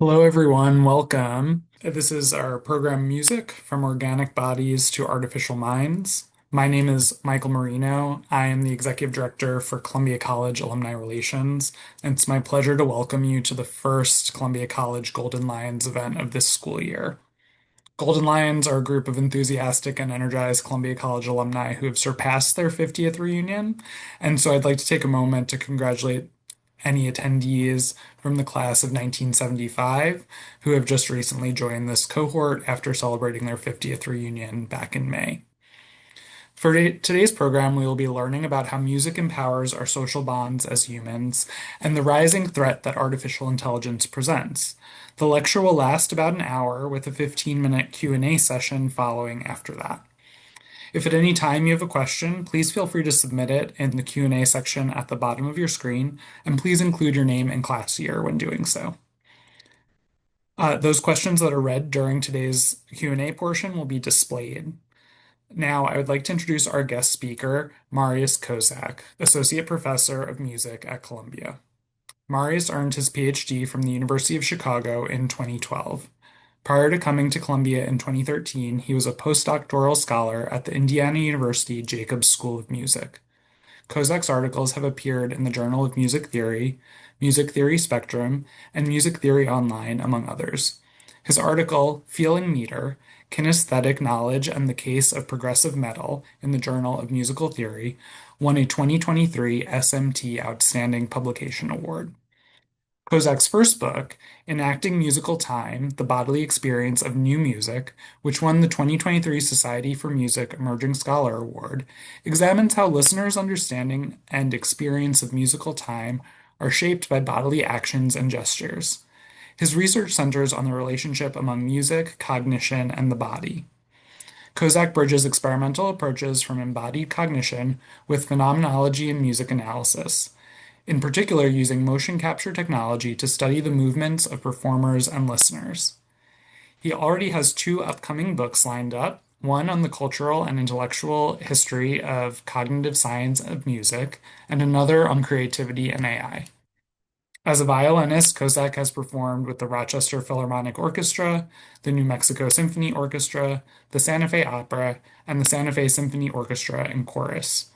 Hello, everyone. Welcome. This is our program Music from Organic Bodies to Artificial Minds. My name is Michael Marino. I am the Executive Director for Columbia College Alumni Relations, and it's my pleasure to welcome you to the first Columbia College Golden Lions event of this school year. Golden Lions are a group of enthusiastic and energized Columbia College alumni who have surpassed their 50th reunion, and so I'd like to take a moment to congratulate any attendees from the class of 1975 who have just recently joined this cohort after celebrating their 50th reunion back in May. For today's program, we will be learning about how music empowers our social bonds as humans and the rising threat that artificial intelligence presents. The lecture will last about an hour with a 15-minute Q&A session following after that. If at any time you have a question, please feel free to submit it in the Q&A section at the bottom of your screen, and please include your name and class year when doing so. Those questions that are read during today's Q&A portion will be displayed. Now, I would like to introduce our guest speaker, Mariusz Kozak, Associate Professor of Music at Columbia. Mariusz earned his PhD from the University of Chicago in 2012. Prior to coming to Columbia in 2013, he was a postdoctoral scholar at the Indiana University Jacobs School of Music. Kozak's articles have appeared in the Journal of Music Theory Spectrum, and Music Theory Online, among others. His article, Feeling Meter, Kinesthetic Knowledge and the Case of Progressive Metal in the Journal of Musical Theory, won a 2023 SMT Outstanding Publication Award. Kozak's first book, Enacting Musical Time, The Bodily Experience of New Music, which won the 2023 Society for Music Emerging Scholar Award, examines how listeners' understanding and experience of musical time are shaped by bodily actions and gestures. His research centers on the relationship among music, cognition, and the body. Kozak bridges experimental approaches from embodied cognition with phenomenology and music analysis, in particular using motion capture technology to study the movements of performers and listeners. He already has two upcoming books lined up, one on the cultural and intellectual history of cognitive science of music, and another on creativity and AI. As a violinist, Kozak has performed with the Rochester Philharmonic Orchestra, the New Mexico Symphony Orchestra, the Santa Fe Opera, and the Santa Fe Symphony Orchestra in chorus.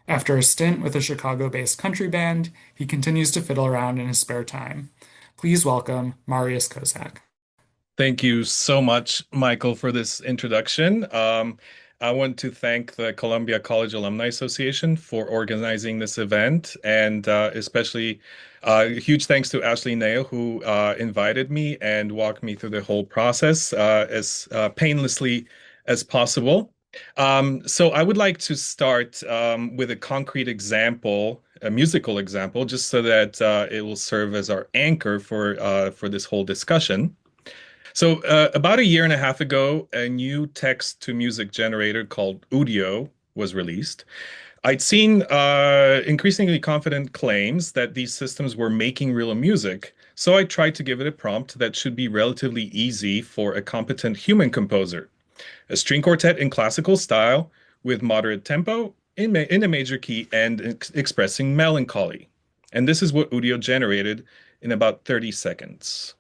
After a stint with a Chicago-based country band, he continues to fiddle around in his spare time. Please welcome Mariusz Kozak. Thank you so much, Michael, for this introduction. I want to thank the Columbia College Alumni Association for organizing this event, and especially huge thanks to Ashley Nail, who invited me and walked me through the whole process as painlessly as possible. So I would like to start with a concrete example, a musical example, just so that it will serve as our anchor for this whole discussion. So, about a year and a half ago, a new text to music generator called Udio was released. I'd seen increasingly confident claims that these systems were making real music, so I tried to give it a prompt that should be relatively easy for a competent human composer. A string quartet in classical style with moderate tempo in a major key and expressing melancholy. And this is what Udio generated in about 30 seconds.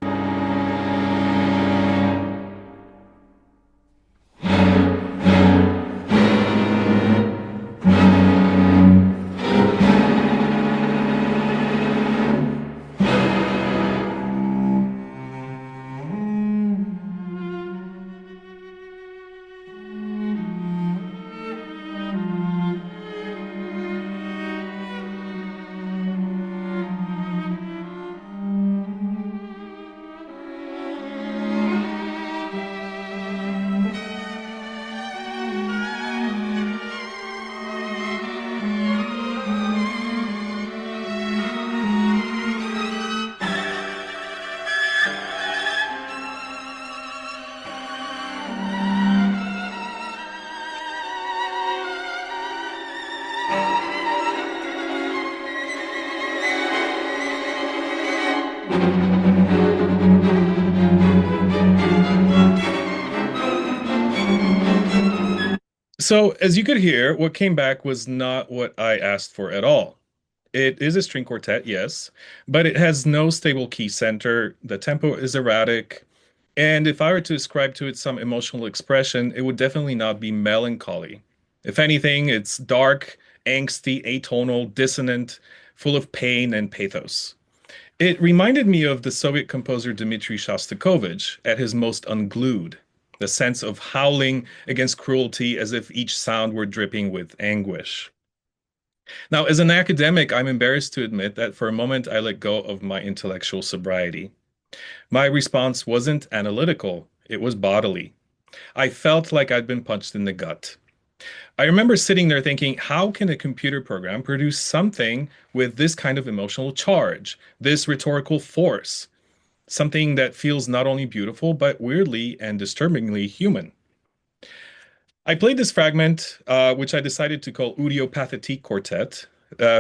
So, as you could hear, what came back was not what I asked for at all. It is a string quartet, yes, but it has no stable key center. The tempo is erratic. And if I were to ascribe to it some emotional expression, it would definitely not be melancholy. If anything, it's dark, angsty, atonal, dissonant, full of pain and pathos. It reminded me of the Soviet composer Dmitri Shostakovich at his most unglued, the sense of howling against cruelty as if each sound were dripping with anguish. Now, as an academic, I'm embarrassed to admit that for a moment I let go of my intellectual sobriety. My response wasn't analytical, it was bodily. I felt like I'd been punched in the gut. I remember sitting there thinking, how can a computer program produce something with this kind of emotional charge, this rhetorical force, something that feels not only beautiful, but weirdly and disturbingly human? I played this fragment, which I decided to call Udio Pathetique Quartet,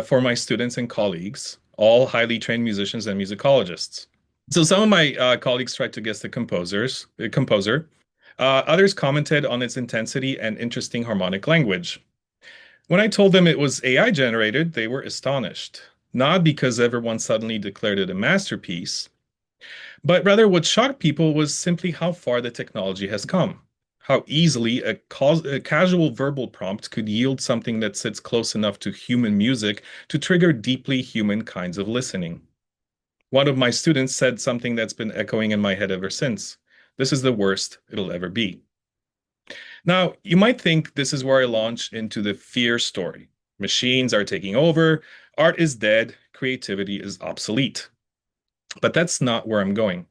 for my students and colleagues, all highly trained musicians and musicologists. So some of my colleagues tried to guess the composer. Others commented on its intensity and interesting harmonic language. When I told them it was AI generated, they were astonished. Not because everyone suddenly declared it a masterpiece, but rather what shocked people was simply how far the technology has come. How easily a casual verbal prompt could yield something that sits close enough to human music to trigger deeply human kinds of listening. One of my students said something that's been echoing in my head ever since. This is the worst it'll ever be. Now, you might think this is where I launch into the fear story. Machines are taking over, art is dead, creativity is obsolete. But that's not where I'm going.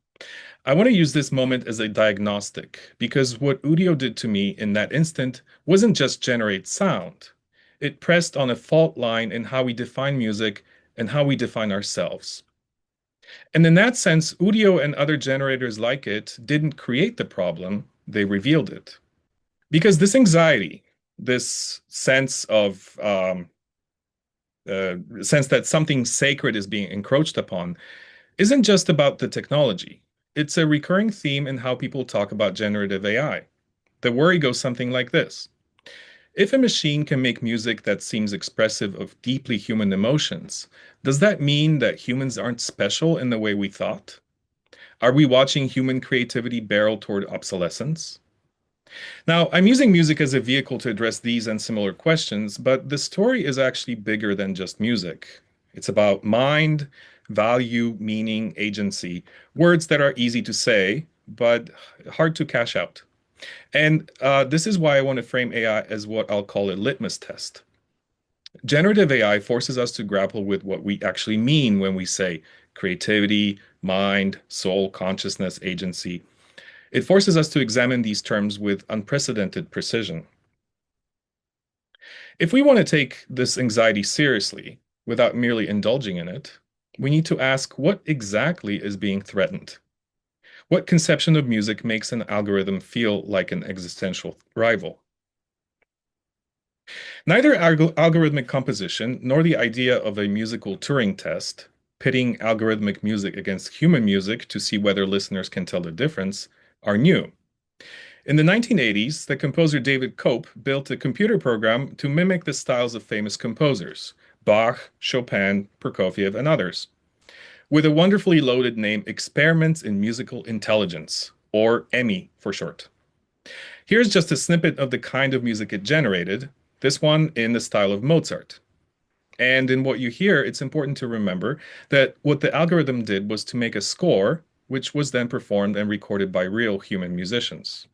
I want to use this moment as a diagnostic because what Udio did to me in that instant wasn't just generate sound. It pressed on a fault line in how we define music and how we define ourselves. And in that sense, Udio and other generators like it didn't create the problem, they revealed it. Because this anxiety, this sense that something sacred is being encroached upon, isn't just about the technology. It's a recurring theme in how people talk about generative AI. The worry goes something like this. If a machine can make music that seems expressive of deeply human emotions, does that mean that humans aren't special in the way we thought? Are we watching human creativity barrel toward obsolescence? Now, I'm using music as a vehicle to address these and similar questions, but the story is actually bigger than just music. It's about mind, value, meaning, agency, words that are easy to say, but hard to cash out. And this is why I want to frame AI as what I'll call a litmus test. Generative AI forces us to grapple with what we actually mean when we say creativity, mind, soul, consciousness, agency. It forces us to examine these terms with unprecedented precision. If we want to take this anxiety seriously, without merely indulging in it, we need to ask what exactly is being threatened. What conception of music makes an algorithm feel like an existential rival? Neither algorithmic composition nor the idea of a musical Turing test, pitting algorithmic music against human music to see whether listeners can tell the difference, are new. In the 1980s, the composer David Cope built a computer program to mimic the styles of famous composers, Bach, Chopin, Prokofiev, and others, with a wonderfully loaded name, Experiments in Musical Intelligence, or EMI for short. Here's just a snippet of the kind of music it generated, this one in the style of Mozart. And in what you hear, it's important to remember that what the algorithm did was to make a score, which was then performed and recorded by real human musicians.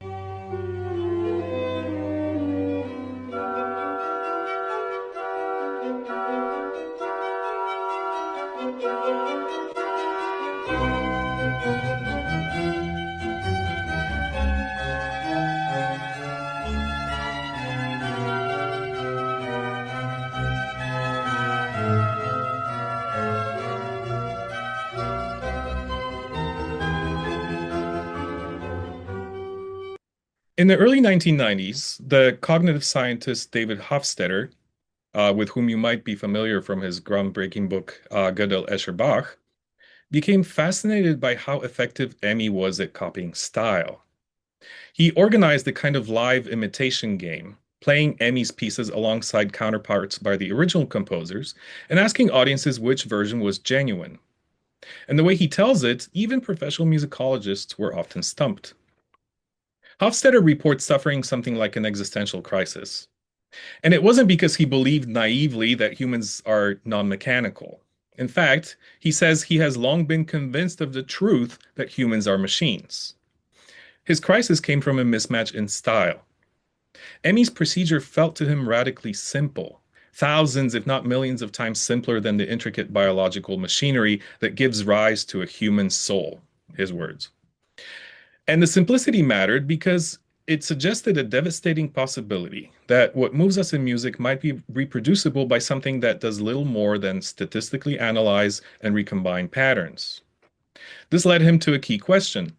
In the early 1990s, the cognitive scientist David Hofstadter, with whom you might be familiar from his groundbreaking book, Gödel, Escher, Bach, became fascinated by how effective EMI was at copying style. He organized a kind of live imitation game, playing Emmy's pieces alongside counterparts by the original composers, and asking audiences which version was genuine. And the way he tells it, even professional musicologists were often stumped. Hofstadter reports suffering something like an existential crisis. And it wasn't because he believed naively that humans are non-mechanical. In fact, he says he has long been convinced of the truth that humans are machines. His crisis came from a mismatch in style. Emmy's procedure felt to him radically simple, thousands, if not millions of times simpler than the intricate biological machinery that gives rise to a human soul, his words. And the simplicity mattered because it suggested a devastating possibility that what moves us in music might be reproducible by something that does little more than statistically analyze and recombine patterns. This led him to a key question.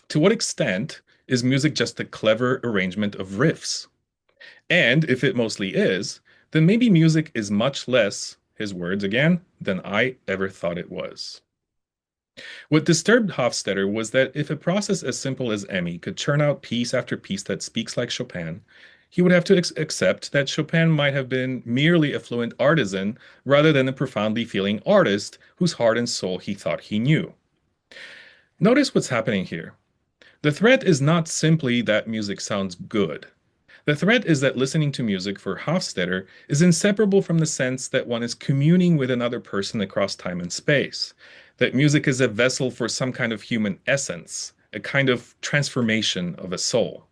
To what extent is music just a clever arrangement of riffs? And if it mostly is, then maybe music is much less, his words again, than I ever thought it was. What disturbed Hofstadter was that if a process as simple as Emmy could churn out piece after piece that speaks like Chopin, he would have to accept that Chopin might have been merely a fluent artisan rather than a profoundly feeling artist whose heart and soul he thought he knew. Notice what's happening here. The threat is not simply that music sounds good. The threat is that listening to music for Hofstadter is inseparable from the sense that one is communing with another person across time and space, that music is a vessel for some kind of human essence, a kind of transformation of a soul.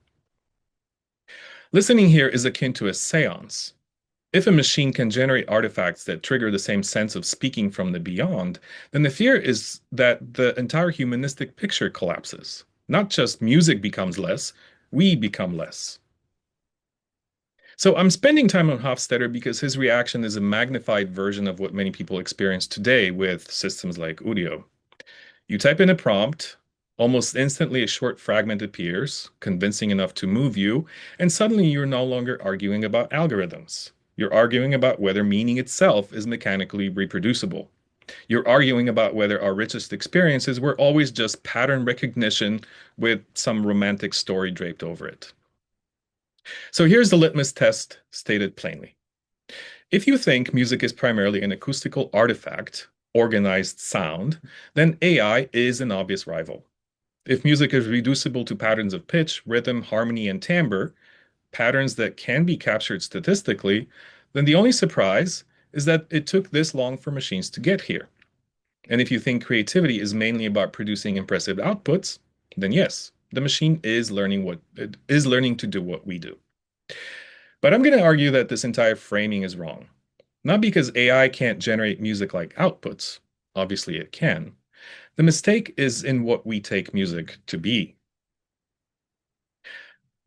Listening here is akin to a seance. If a machine can generate artifacts that trigger the same sense of speaking from the beyond, then the fear is that the entire humanistic picture collapses. Not just music becomes less, we become less. So I'm spending time on Hofstadter because his reaction is a magnified version of what many people experience today with systems like Udio. You type in a prompt, almost instantly a short fragment appears, convincing enough to move you, and suddenly you're no longer arguing about algorithms. You're arguing about whether meaning itself is mechanically reproducible. You're arguing about whether our richest experiences were always just pattern recognition with some romantic story draped over it. So here's the litmus test stated plainly. If you think music is primarily an acoustical artifact, organized sound, then AI is an obvious rival. If music is reducible to patterns of pitch, rhythm, harmony, and timbre, patterns that can be captured statistically, then the only surprise is that it took this long for machines to get here. And if you think creativity is mainly about producing impressive outputs, then yes, the machine is learning to do what we do. But I'm going to argue that this entire framing is wrong. Not because AI can't generate music like outputs. Obviously it can. The mistake is in what we take music to be.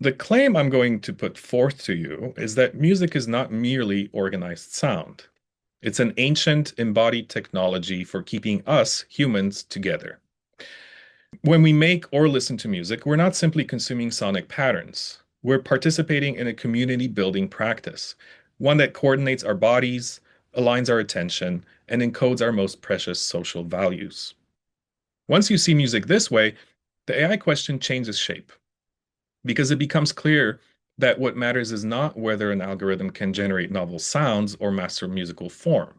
The claim I'm going to put forth to you is that music is not merely organized sound. It's an ancient embodied technology for keeping us humans together. When we make or listen to music, we're not simply consuming sonic patterns. We're participating in a community building practice, one that coordinates our bodies, aligns our attention, and encodes our most precious social values. Once you see music this way, the AI question changes shape because it becomes clear that what matters is not whether an algorithm can generate novel sounds or master musical form.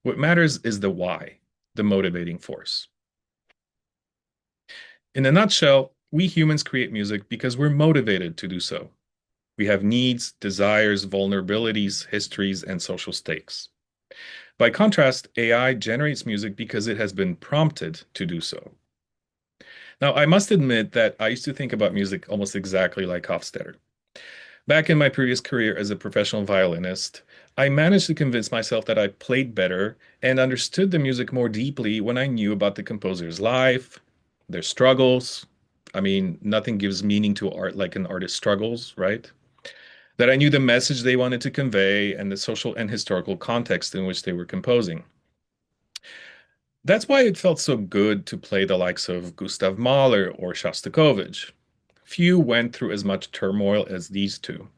What matters is the why, the motivating force. In a nutshell, we humans create music because we're motivated to do so. We have needs, desires, vulnerabilities, histories, and social stakes. By contrast, AI generates music because it has been prompted to do so. Now, I must admit that I used to think about music almost exactly like Hofstadter. Back in my previous career as a professional violinist, I managed to convince myself that I played better and understood the music more deeply when I knew about the composer's life, their struggles. I mean, nothing gives meaning to art like an artist's struggles, right? That I knew the message they wanted to convey and the social and historical context in which they were composing. That's why it felt so good to play the likes of Gustav Mahler or Shostakovich. Few went through as much turmoil as these two.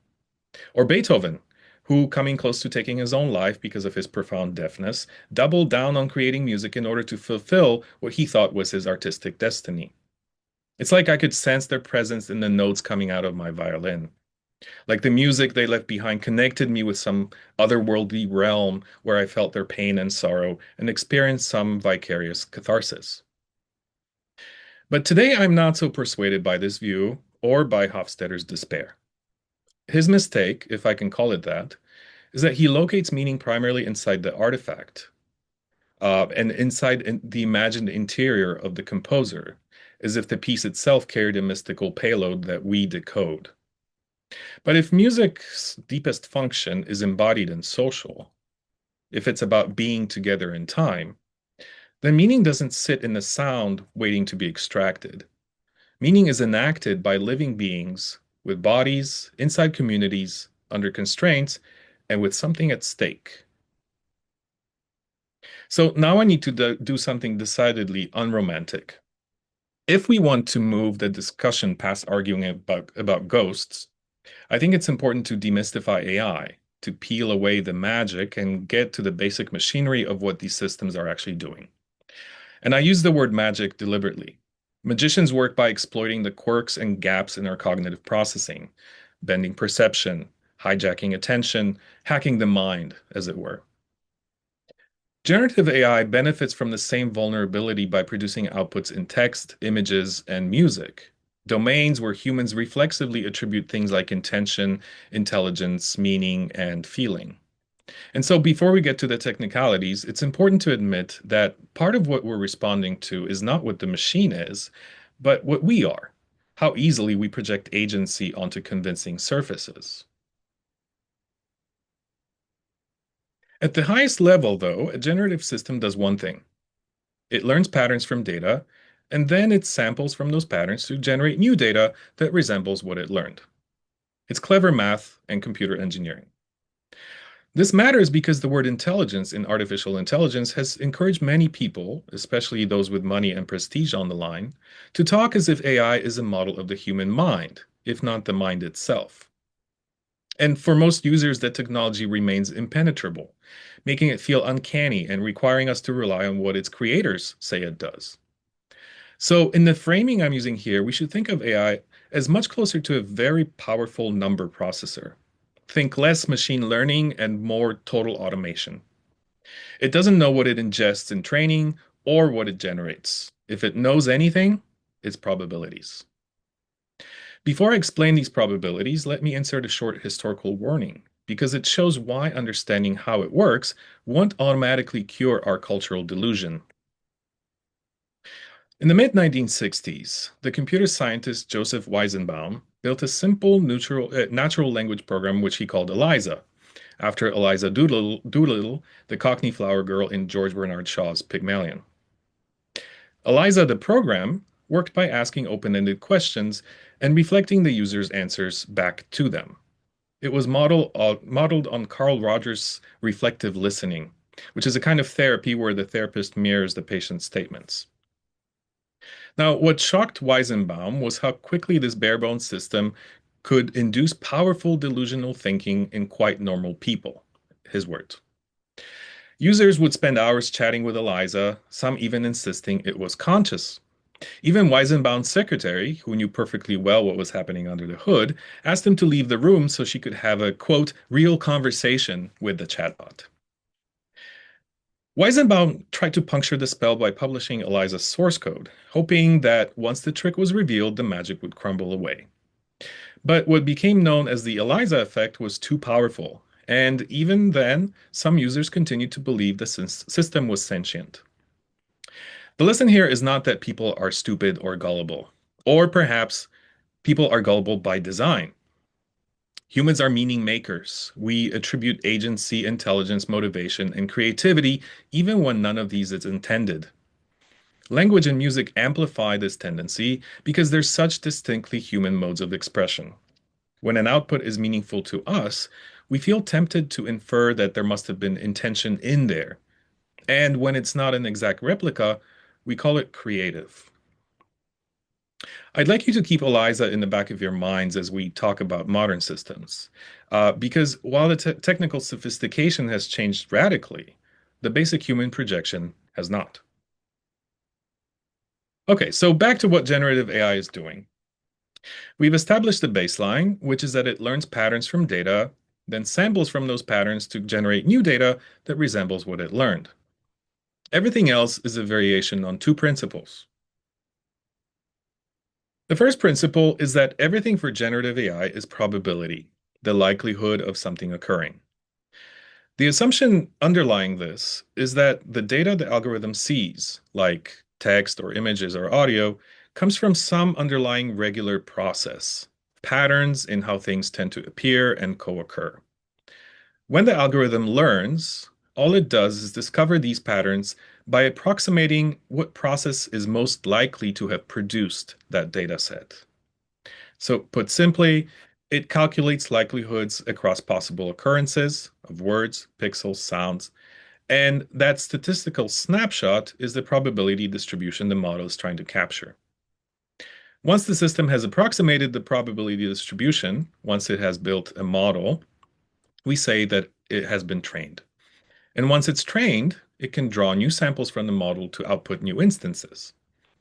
Or Beethoven, who, coming close to taking his own life because of his profound deafness, doubled down on creating music in order to fulfill what he thought was his artistic destiny. It's like I could sense their presence in the notes coming out of my violin. Like the music they left behind connected me with some otherworldly realm where I felt their pain and sorrow and experienced some vicarious catharsis. But today I'm not so persuaded by this view or by Hofstadter's despair. His mistake, if I can call it that, is that he locates meaning primarily inside the artifact, and inside the imagined interior of the composer, as if the piece itself carried a mystical payload that we decode. But if music's deepest function is embodied and social, if it's about being together in time, then meaning doesn't sit in the sound waiting to be extracted. Meaning is enacted by living beings with bodies, inside communities, under constraints, and with something at stake. So now I need to do something decidedly unromantic. If we want to move the discussion past arguing about ghosts, I think it's important to demystify AI, to peel away the magic and get to the basic machinery of what these systems are actually doing. And I use the word magic deliberately. Magicians work by exploiting the quirks and gaps in our cognitive processing, bending perception, hijacking attention, hacking the mind, as it were. Generative AI benefits from the same vulnerability by producing outputs in text, images, and music, domains where humans reflexively attribute things like intention, intelligence, meaning, and feeling. And so, before we get to the technicalities, it's important to admit that part of what we're responding to is not what the machine is, but what we are, how easily we project agency onto convincing surfaces. At the highest level, though, a generative system does one thing. It learns patterns from data, and then it samples from those patterns to generate new data that resembles what it learned. It's clever math and computer engineering. This matters because the word intelligence in artificial intelligence has encouraged many people, especially those with money and prestige on the line, to talk as if AI is a model of the human mind, if not the mind itself. And for most users, that technology remains impenetrable, making it feel uncanny and requiring us to rely on what its creators say it does. So, in the framing I'm using here, we should think of AI as much closer to a very powerful number processor. Think less machine learning and more total automation. It doesn't know what it ingests in training or what it generates. If it knows anything, it's probabilities. Before I explain these probabilities, let me insert a short historical warning, because it shows why understanding how it works won't automatically cure our cultural delusion. In the mid 1960s, the computer scientist Joseph Weizenbaum built a simple natural language program which he called ELIZA, after Eliza Doolittle, the Cockney flower girl in George Bernard Shaw's Pygmalion. ELIZA, the program, worked by asking open-ended questions and reflecting the user's answers back to them. It was modeled on Carl Rogers' reflective listening, which is a kind of therapy where the therapist mirrors the patient's statements. Now, what shocked Weizenbaum was how quickly this bare-bones system could induce powerful delusional thinking in quite normal people. His words. Users would spend hours chatting with Eliza, some even insisting it was conscious. Even Weizenbaum's secretary, who knew perfectly well what was happening under the hood, asked him to leave the room so she could have a, quote, real conversation with the chatbot. Weizenbaum tried to puncture the spell by publishing Eliza's source code, hoping that once the trick was revealed, the magic would crumble away. But what became known as the Eliza effect was too powerful, and even then, some users continued to believe the system was sentient. The lesson here is not that people are stupid or gullible, or perhaps people are gullible by design. Humans are meaning makers. We attribute agency, intelligence, motivation, and creativity even when none of these is intended. Language and music amplify this tendency because they're such distinctly human modes of expression. When an output is meaningful to us, we feel tempted to infer that there must have been intention in there. And when it's not an exact replica, we call it creative. I'd like you to keep Eliza in the back of your minds as we talk about modern systems, because while the technical sophistication has changed radically, the basic human projection has not. Okay, so back to what generative AI is doing. We've established the baseline, which is that it learns patterns from data, then samples from those patterns to generate new data that resembles what it learned. Everything else is a variation on two principles. The first principle is that everything for generative AI is probability, the likelihood of something occurring. The assumption underlying this is that the data the algorithm sees, like text or images or audio, comes from some underlying regular process, patterns in how things tend to appear and co-occur. When the algorithm learns, all it does is discover these patterns by approximating what process is most likely to have produced that data set. So, put simply, it calculates likelihoods across possible occurrences of words, pixels, sounds, and that statistical snapshot is the probability distribution the model is trying to capture. Once the system has approximated the probability distribution, once it has built a model, we say that it has been trained. And once it's trained, it can draw new samples from the model to output new instances.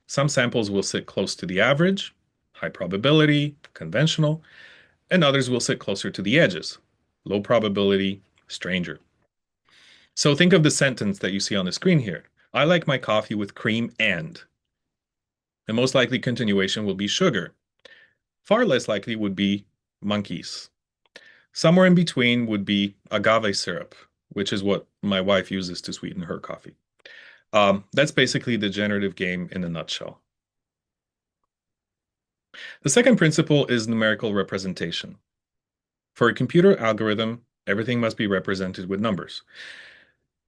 Some samples will sit close to the average, high probability, conventional, and others will sit closer to the edges, low probability, stranger. So think of the sentence that you see on the screen here. I like my coffee with cream and. The most likely continuation will be sugar. Far less likely would be monkeys. Somewhere in between would be agave syrup, which is what my wife uses to sweeten her coffee. That's basically the generative game in a nutshell. The second principle is numerical representation. For a computer algorithm, everything must be represented with numbers.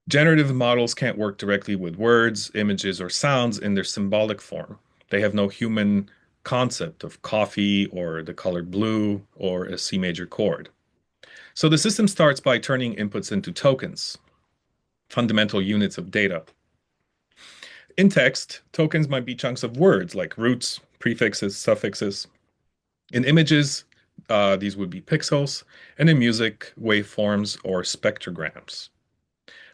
Generative models can't work directly with words, images, or sounds in their symbolic form. They have no human concept of coffee or the color blue or a C major chord. So the system starts by turning inputs into tokens, fundamental units of data. In text, tokens might be chunks of words like roots, prefixes, suffixes. In images, these would be pixels, and in music, waveforms or spectrograms.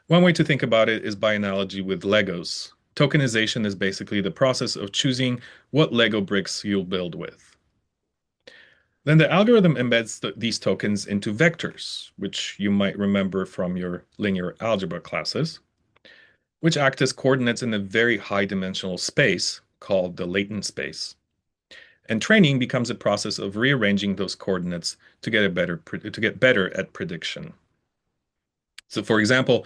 One way to think about it is by analogy with Legos. Tokenization is basically the process of choosing what Lego bricks you'll build with. Then the algorithm embeds these tokens into vectors, which you might remember from your linear algebra classes, which act as coordinates in a very high dimensional space called the latent space. And training becomes a process of rearranging those coordinates to get better at prediction. So, for example,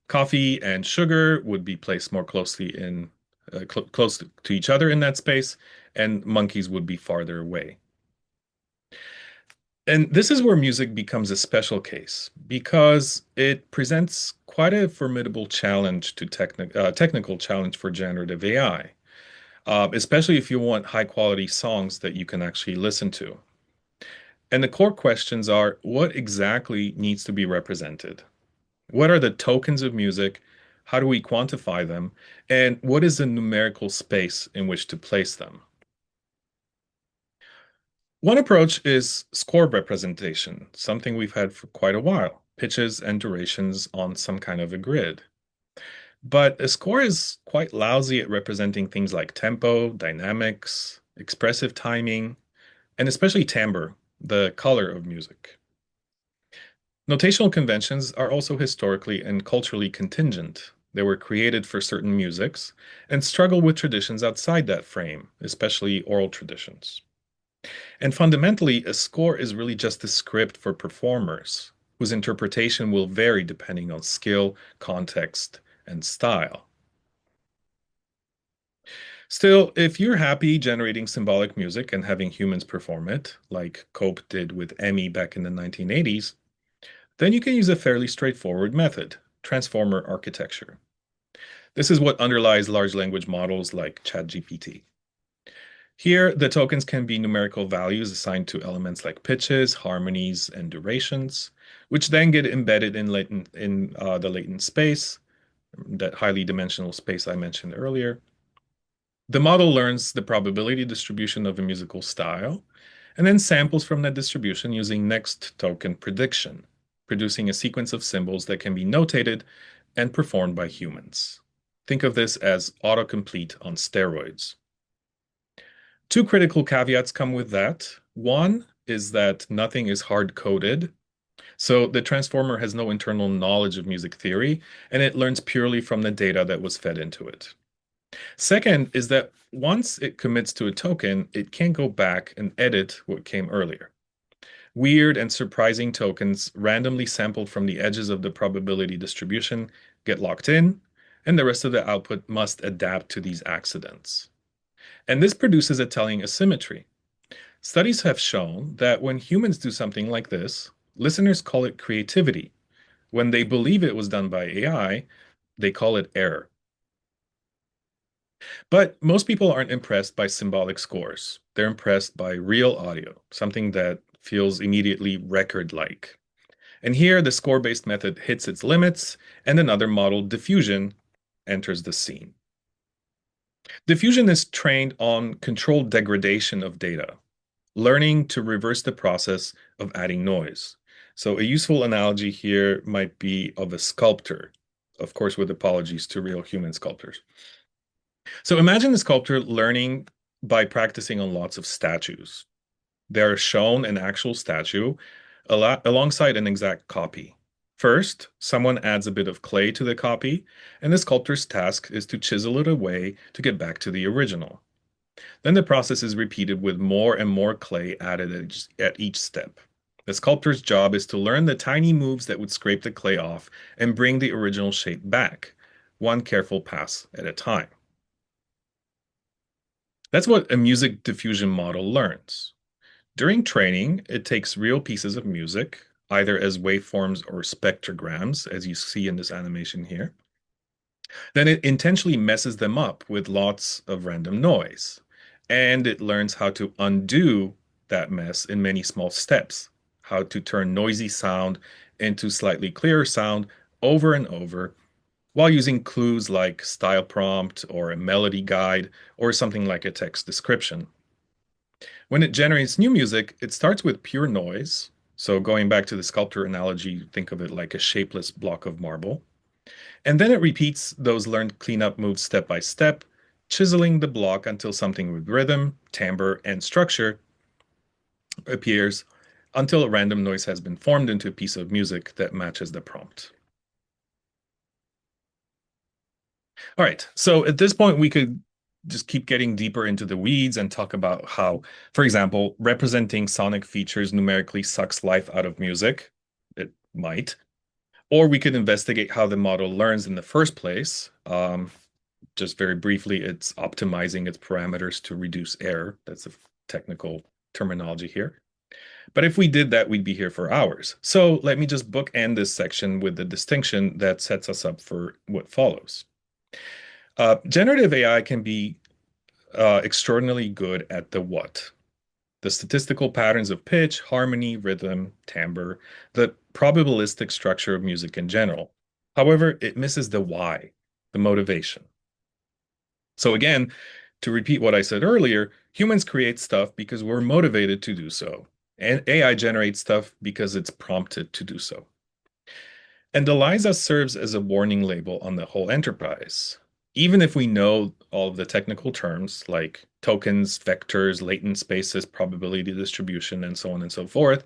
coffee and sugar would be placed more closely in close to each other in that space, and monkeys would be farther away. And this is where music becomes a special case because it presents quite a formidable challenge to technical challenge for generative AI, especially if you want high quality songs that you can actually listen to. And the core questions are, what exactly needs to be represented? What are the tokens of music? How do we quantify them? And what is the numerical space in which to place them? One approach is score representation, something we've had for quite a while, pitches and durations on some kind of a grid. But a score is quite lousy at representing things like tempo, dynamics, expressive timing, and especially timbre, the color of music. Notational conventions are also historically and culturally contingent. They were created for certain musics and struggle with traditions outside that frame, especially oral traditions. And fundamentally, a score is really just a script for performers, whose interpretation will vary depending on skill, context, and style. Still, if you're happy generating symbolic music and having humans perform it, like Cope did with Emmy back in the 1980s, then you can use a fairly straightforward method, transformer architecture. This is what underlies large language models like ChatGPT. Here, the tokens can be numerical values assigned to elements like pitches, harmonies, and durations, which then get embedded in the latent space, that highly dimensional space I mentioned earlier. The model learns the probability distribution of a musical style and then samples from that distribution using next token prediction, producing a sequence of symbols that can be notated and performed by humans. Think of this as autocomplete on steroids. Two critical caveats come with that. One is that nothing is hard-coded, so the transformer has no internal knowledge of music theory, and it learns purely from the data that was fed into it. Second is that once it commits to a token, it can go back and edit what came earlier. Weird and surprising tokens randomly sampled from the edges of the probability distribution get locked in, and the rest of the output must adapt to these accidents. And this produces a telling asymmetry. Studies have shown that when humans do something like this, listeners call it creativity. When they believe it was done by AI, they call it error. But most people aren't impressed by symbolic scores. They're impressed by real audio, something that feels immediately record-like. And here, the score-based method hits its limits, and another model, diffusion, enters the scene. Diffusion is trained on controlled degradation of data, learning to reverse the process of adding noise. So a useful analogy here might be of a sculptor, of course, with apologies to real human sculptors. So imagine a sculptor learning by practicing on lots of statues. They're shown an actual statue alongside an exact copy. First, someone adds a bit of clay to the copy, and the sculptor's task is to chisel it away to get back to the original. Then the process is repeated with more and more clay added at each step. The sculptor's job is to learn the tiny moves that would scrape the clay off and bring the original shape back, one careful pass at a time. That's what a music diffusion model learns. During training, it takes real pieces of music, either as waveforms or spectrograms, as you see in this animation here. Then it intentionally messes them up with lots of random noise. And it learns how to undo that mess in many small steps, how to turn noisy sound into slightly clearer sound over and over while using clues like style prompt or a melody guide or something like a text description. When it generates new music, it starts with pure noise. So going back to the sculptor analogy, think of it like a shapeless block of marble. And then it repeats those learned cleanup moves step by step, chiseling the block until something with rhythm, timbre, and structure appears until a random noise has been formed into a piece of music that matches the prompt. All right, so at this point, we could just keep getting deeper into the weeds and talk about how, for example, representing sonic features numerically sucks life out of music. It might. Or we could investigate how the model learns in the first place. Just very briefly, it's optimizing its parameters to reduce error. That's a technical terminology here. But if we did that, we'd be here for hours. So let me just bookend this section with the distinction that sets us up for what follows. Generative AI can be extraordinarily good at the what? The statistical patterns of pitch, harmony, rhythm, timbre, the probabilistic structure of music in general. However, it misses the why, the motivation. So again, to repeat what I said earlier, humans create stuff because we're motivated to do so, and AI generates stuff because it's prompted to do so. And ELIZA serves as a warning label on the whole enterprise. Even if we know all of the technical terms like tokens, vectors, latent spaces, probability distribution, and so on and so forth,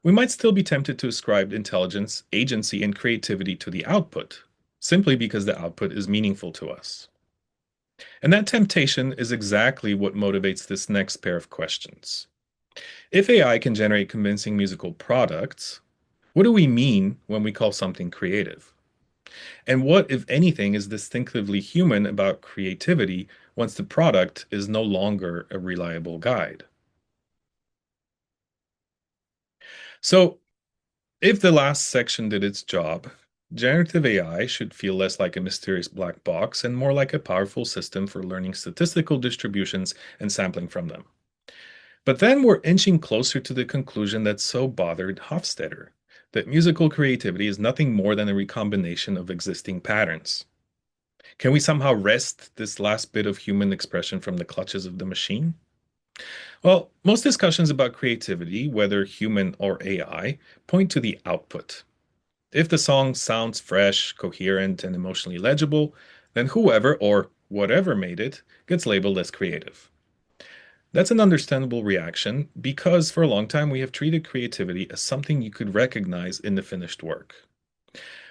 we might still be tempted to ascribe intelligence, agency, and creativity to the output, simply because the output is meaningful to us. And that temptation is exactly what motivates this next pair of questions. If AI can generate convincing musical products, what do we mean when we call something creative? And what, if anything, is distinctively human about creativity once the product is no longer a reliable guide? So, if the last section did its job, generative AI should feel less like a mysterious black box and more like a powerful system for learning statistical distributions and sampling from them. But then we're inching closer to the conclusion that so bothered Hofstadter, that musical creativity is nothing more than a recombination of existing patterns. Can we somehow wrest this last bit of human expression from the clutches of the machine? Well, most discussions about creativity, whether human or AI, point to the output. If the song sounds fresh, coherent, and emotionally legible, then whoever or whatever made it gets labeled as creative. That's an understandable reaction because for a long time we have treated creativity as something you could recognize in the finished work.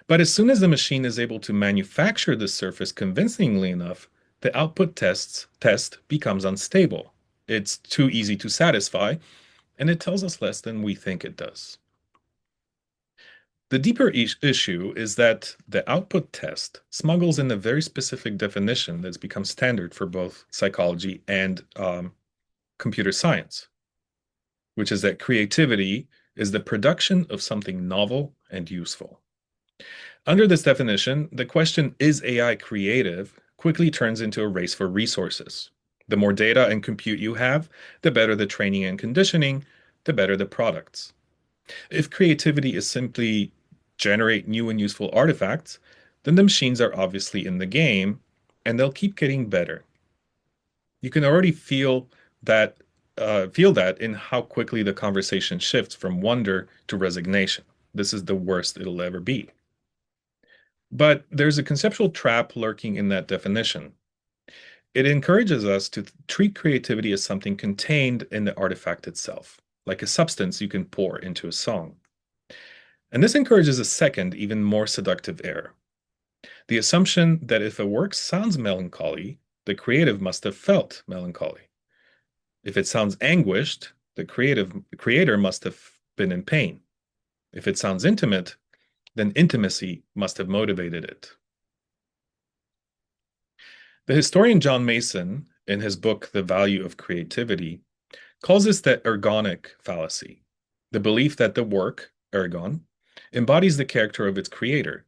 But as soon as the machine is able to manufacture the surface convincingly enough, the output test becomes unstable. It's too easy to satisfy, and it tells us less than we think it does. The deeper issue is that the output test smuggles in a very specific definition that's become standard for both psychology and computer science, which is that creativity is the production of something novel and useful. Under this definition, the question, is AI creative, quickly turns into a race for resources. The more data and compute you have, the better the training and conditioning, the better the products. If creativity is simply generate new and useful artifacts, then the machines are obviously in the game and they'll keep getting better. You can already that feel that in how quickly the conversation shifts from wonder to resignation. This is the worst it'll ever be. But there's a conceptual trap lurking in that definition. It encourages us to treat creativity as something contained in the artifact itself, like a substance you can pour into a song. And this encourages a second, even more seductive error. The assumption that if a work sounds melancholy, the creative must have felt melancholy. If it sounds anguished, the creator must have been in pain. If it sounds intimate, then intimacy must have motivated it. The historian John Mason, in his book The Value of Creativity, calls this the ergonic fallacy, the belief that the work, ergon, embodies the character of its creator,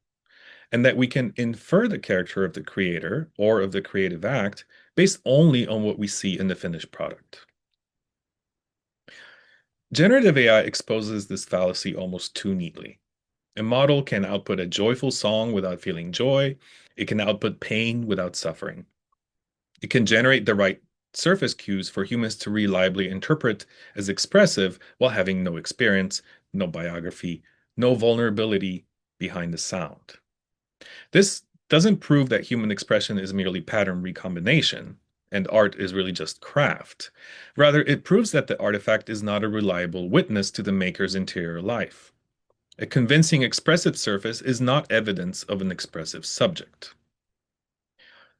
and that we can infer the character of the creator or of the creative act based only on what we see in the finished product. Generative AI exposes this fallacy almost too neatly. A model can output a joyful song without feeling joy. It can output pain without suffering. It can generate the right surface cues for humans to reliably interpret as expressive while having no experience, no biography, no vulnerability behind the sound. This doesn't prove that human expression is merely pattern recombination and art is really just craft. Rather, it proves that the artifact is not a reliable witness to the maker's interior life. A convincing expressive surface is not evidence of an expressive subject.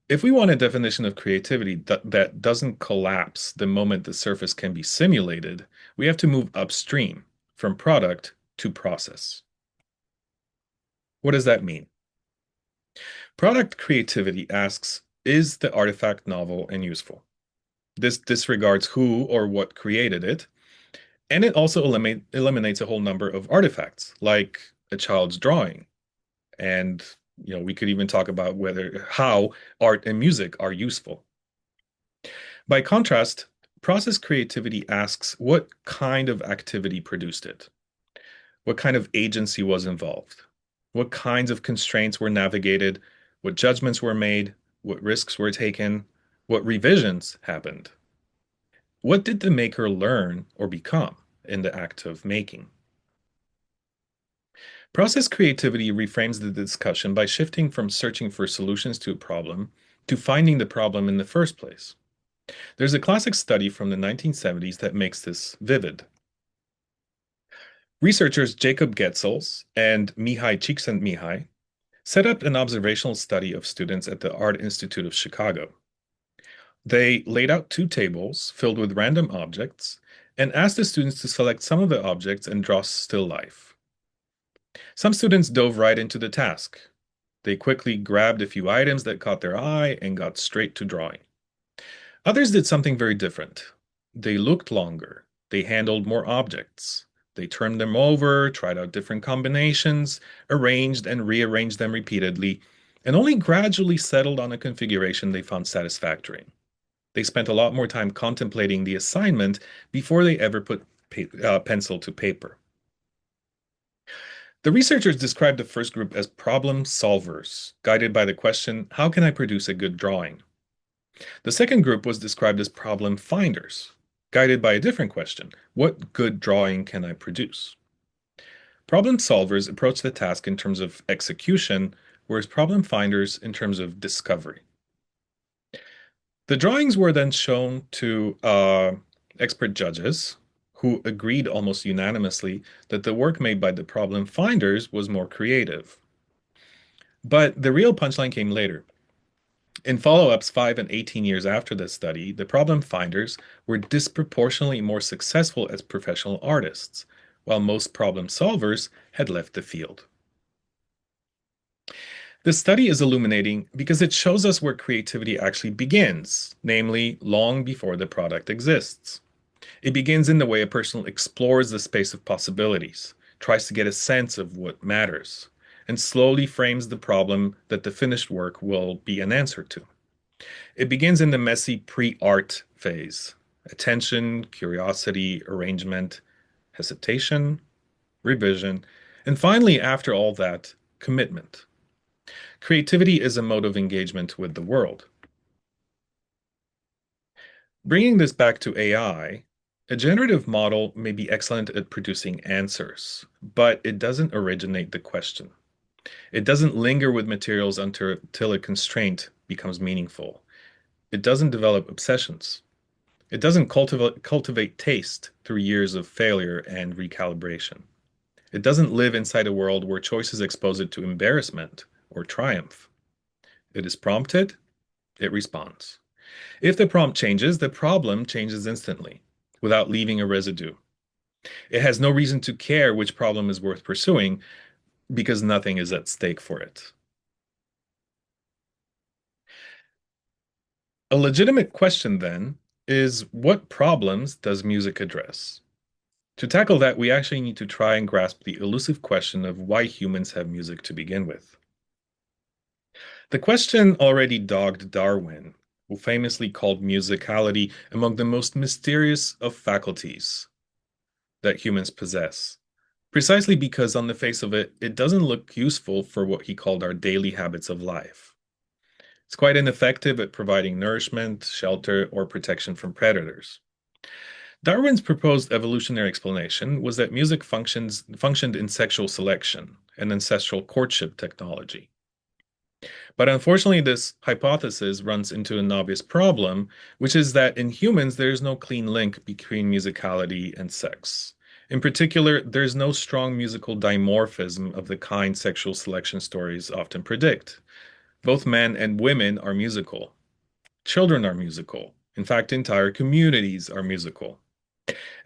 If we want a definition of creativity that doesn't collapse the moment the surface can be simulated, we have to move upstream from product to process. What does that mean? Product creativity asks, is the artifact novel and useful? This disregards who or what created it, and it also eliminates a whole number of artifacts, like a child's drawing. And we could even talk about how art and music are useful. By contrast, process creativity asks what kind of activity produced it? What kind of agency was involved? What kinds of constraints were navigated? What judgments were made? What risks were taken? What revisions happened? What did the maker learn or become in the act of making? Process creativity reframes the discussion by shifting from searching for solutions to a problem to finding the problem in the first place. There's a classic study from the 1970s that makes this vivid. Researchers Jacob Getzels and Mihai Csikszentmihalyi set up an observational study of students at the Art Institute of Chicago. They laid out two tables filled with random objects and asked the students to select some of the objects and draw still life. Some students dove right into the task. They quickly grabbed a few items that caught their eye and got straight to drawing. Others did something very different. They looked longer. They handled more objects. They turned them over, tried out different combinations, arranged and rearranged them repeatedly, and only gradually settled on a configuration they found satisfactory. They spent a lot more time contemplating the assignment before they ever put pencil to paper. The researchers described the first group as problem solvers, guided by the question, how can I produce a good drawing? The second group was described as problem finders, guided by a different question, what good drawing can I produce? Problem solvers approach the task in terms of execution, whereas problem finders in terms of discovery. The drawings were then shown to expert judges who agreed almost unanimously that the work made by the problem finders was more creative. But the real punchline came later. In follow-ups 5 and 18 years after this study, the problem finders were disproportionately more successful as professional artists, while most problem solvers had left the field. This study is illuminating because it shows us where creativity actually begins, namely, long before the product exists. It begins in the way a person explores the space of possibilities, tries to get a sense of what matters, and slowly frames the problem that the finished work will be an answer to. It begins in the messy pre-art phase: attention, curiosity, arrangement, hesitation, revision, and finally, after all that, commitment. Creativity is a mode of engagement with the world. Bringing this back to AI, a generative model may be excellent at producing answers, but it doesn't originate the question. It doesn't linger with materials until a constraint becomes meaningful. It doesn't develop obsessions. It doesn't cultivate taste through years of failure and recalibration. It doesn't live inside a world where choices expose it to embarrassment or triumph. It is prompted, it responds. If the prompt changes, the problem changes instantly, without leaving a residue. It has no reason to care which problem is worth pursuing because nothing is at stake for it. A legitimate question, then, is what problems does music address? To tackle that, we actually need to try and grasp the elusive question of why humans have music to begin with. The question already dogged Darwin, who famously called musicality among the most mysterious of faculties that humans possess, precisely because, on the face of it, it doesn't look useful for what he called our daily habits of life. It's quite ineffective at providing nourishment, shelter, or protection from predators. Darwin's proposed evolutionary explanation was that music functioned in sexual selection, an ancestral courtship technology. But unfortunately, this hypothesis runs into an obvious problem, which is that in humans, there is no clean link between musicality and sex. In particular, there's no strong musical dimorphism of the kind sexual selection stories often predict. Both men and women are musical. Children are musical. In fact, entire communities are musical.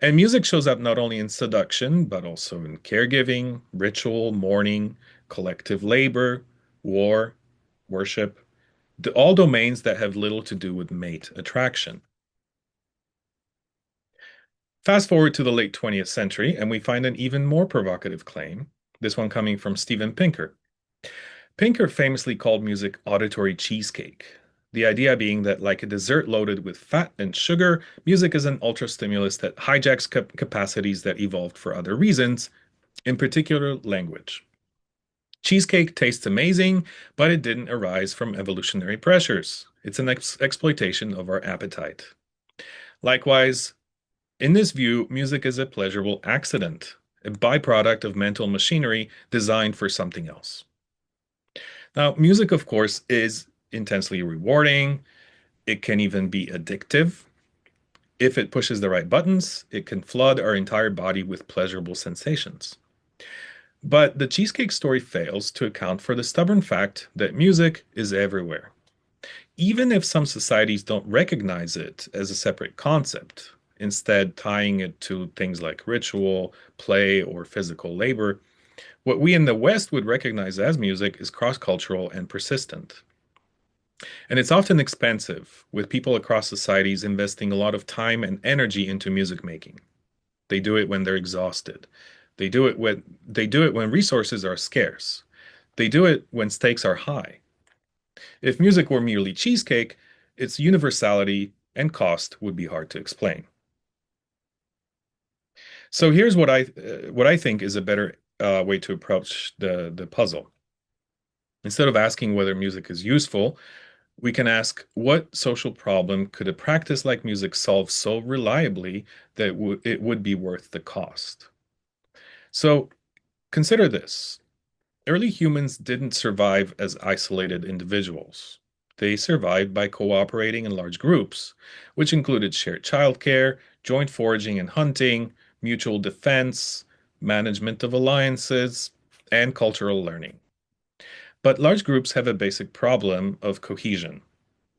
And music shows up not only in seduction, but also in caregiving, ritual, mourning, collective labor, war, worship, all domains that have little to do with mate attraction. Fast forward to the late 20th century, and we find an even more provocative claim, this one coming from Steven Pinker. Pinker famously called music auditory cheesecake. The idea being that, like a dessert loaded with fat and sugar, music is an ultra stimulus that hijacks capacities that evolved for other reasons, in particular language. Cheesecake tastes amazing, but it didn't arise from evolutionary pressures. It's an exploitation of our appetite. Likewise, in this view, music is a pleasurable accident, a byproduct of mental machinery designed for something else. Now, music, of course, is intensely rewarding. It can even be addictive. If it pushes the right buttons, it can flood our entire body with pleasurable sensations. But the cheesecake story fails to account for the stubborn fact that music is everywhere. Even if some societies don't recognize it as a separate concept, instead tying it to things like ritual, play, or physical labor, what we in the West would recognize as music is cross-cultural and persistent. And it's often expensive, with people across societies investing a lot of time and energy into music making. They do it when they're exhausted. They do it when resources are scarce. They do it when stakes are high. If music were merely cheesecake, its universality and cost would be hard to explain. So here's what I think is a better way to approach the puzzle. Instead of asking whether music is useful, we can ask what social problem could a practice like music solve so reliably that it would be worth the cost. So consider this. Early humans didn't survive as isolated individuals. They survived by cooperating in large groups, which included shared childcare, joint foraging and hunting, mutual defense, management of alliances, and cultural learning. But large groups have a basic problem of cohesion.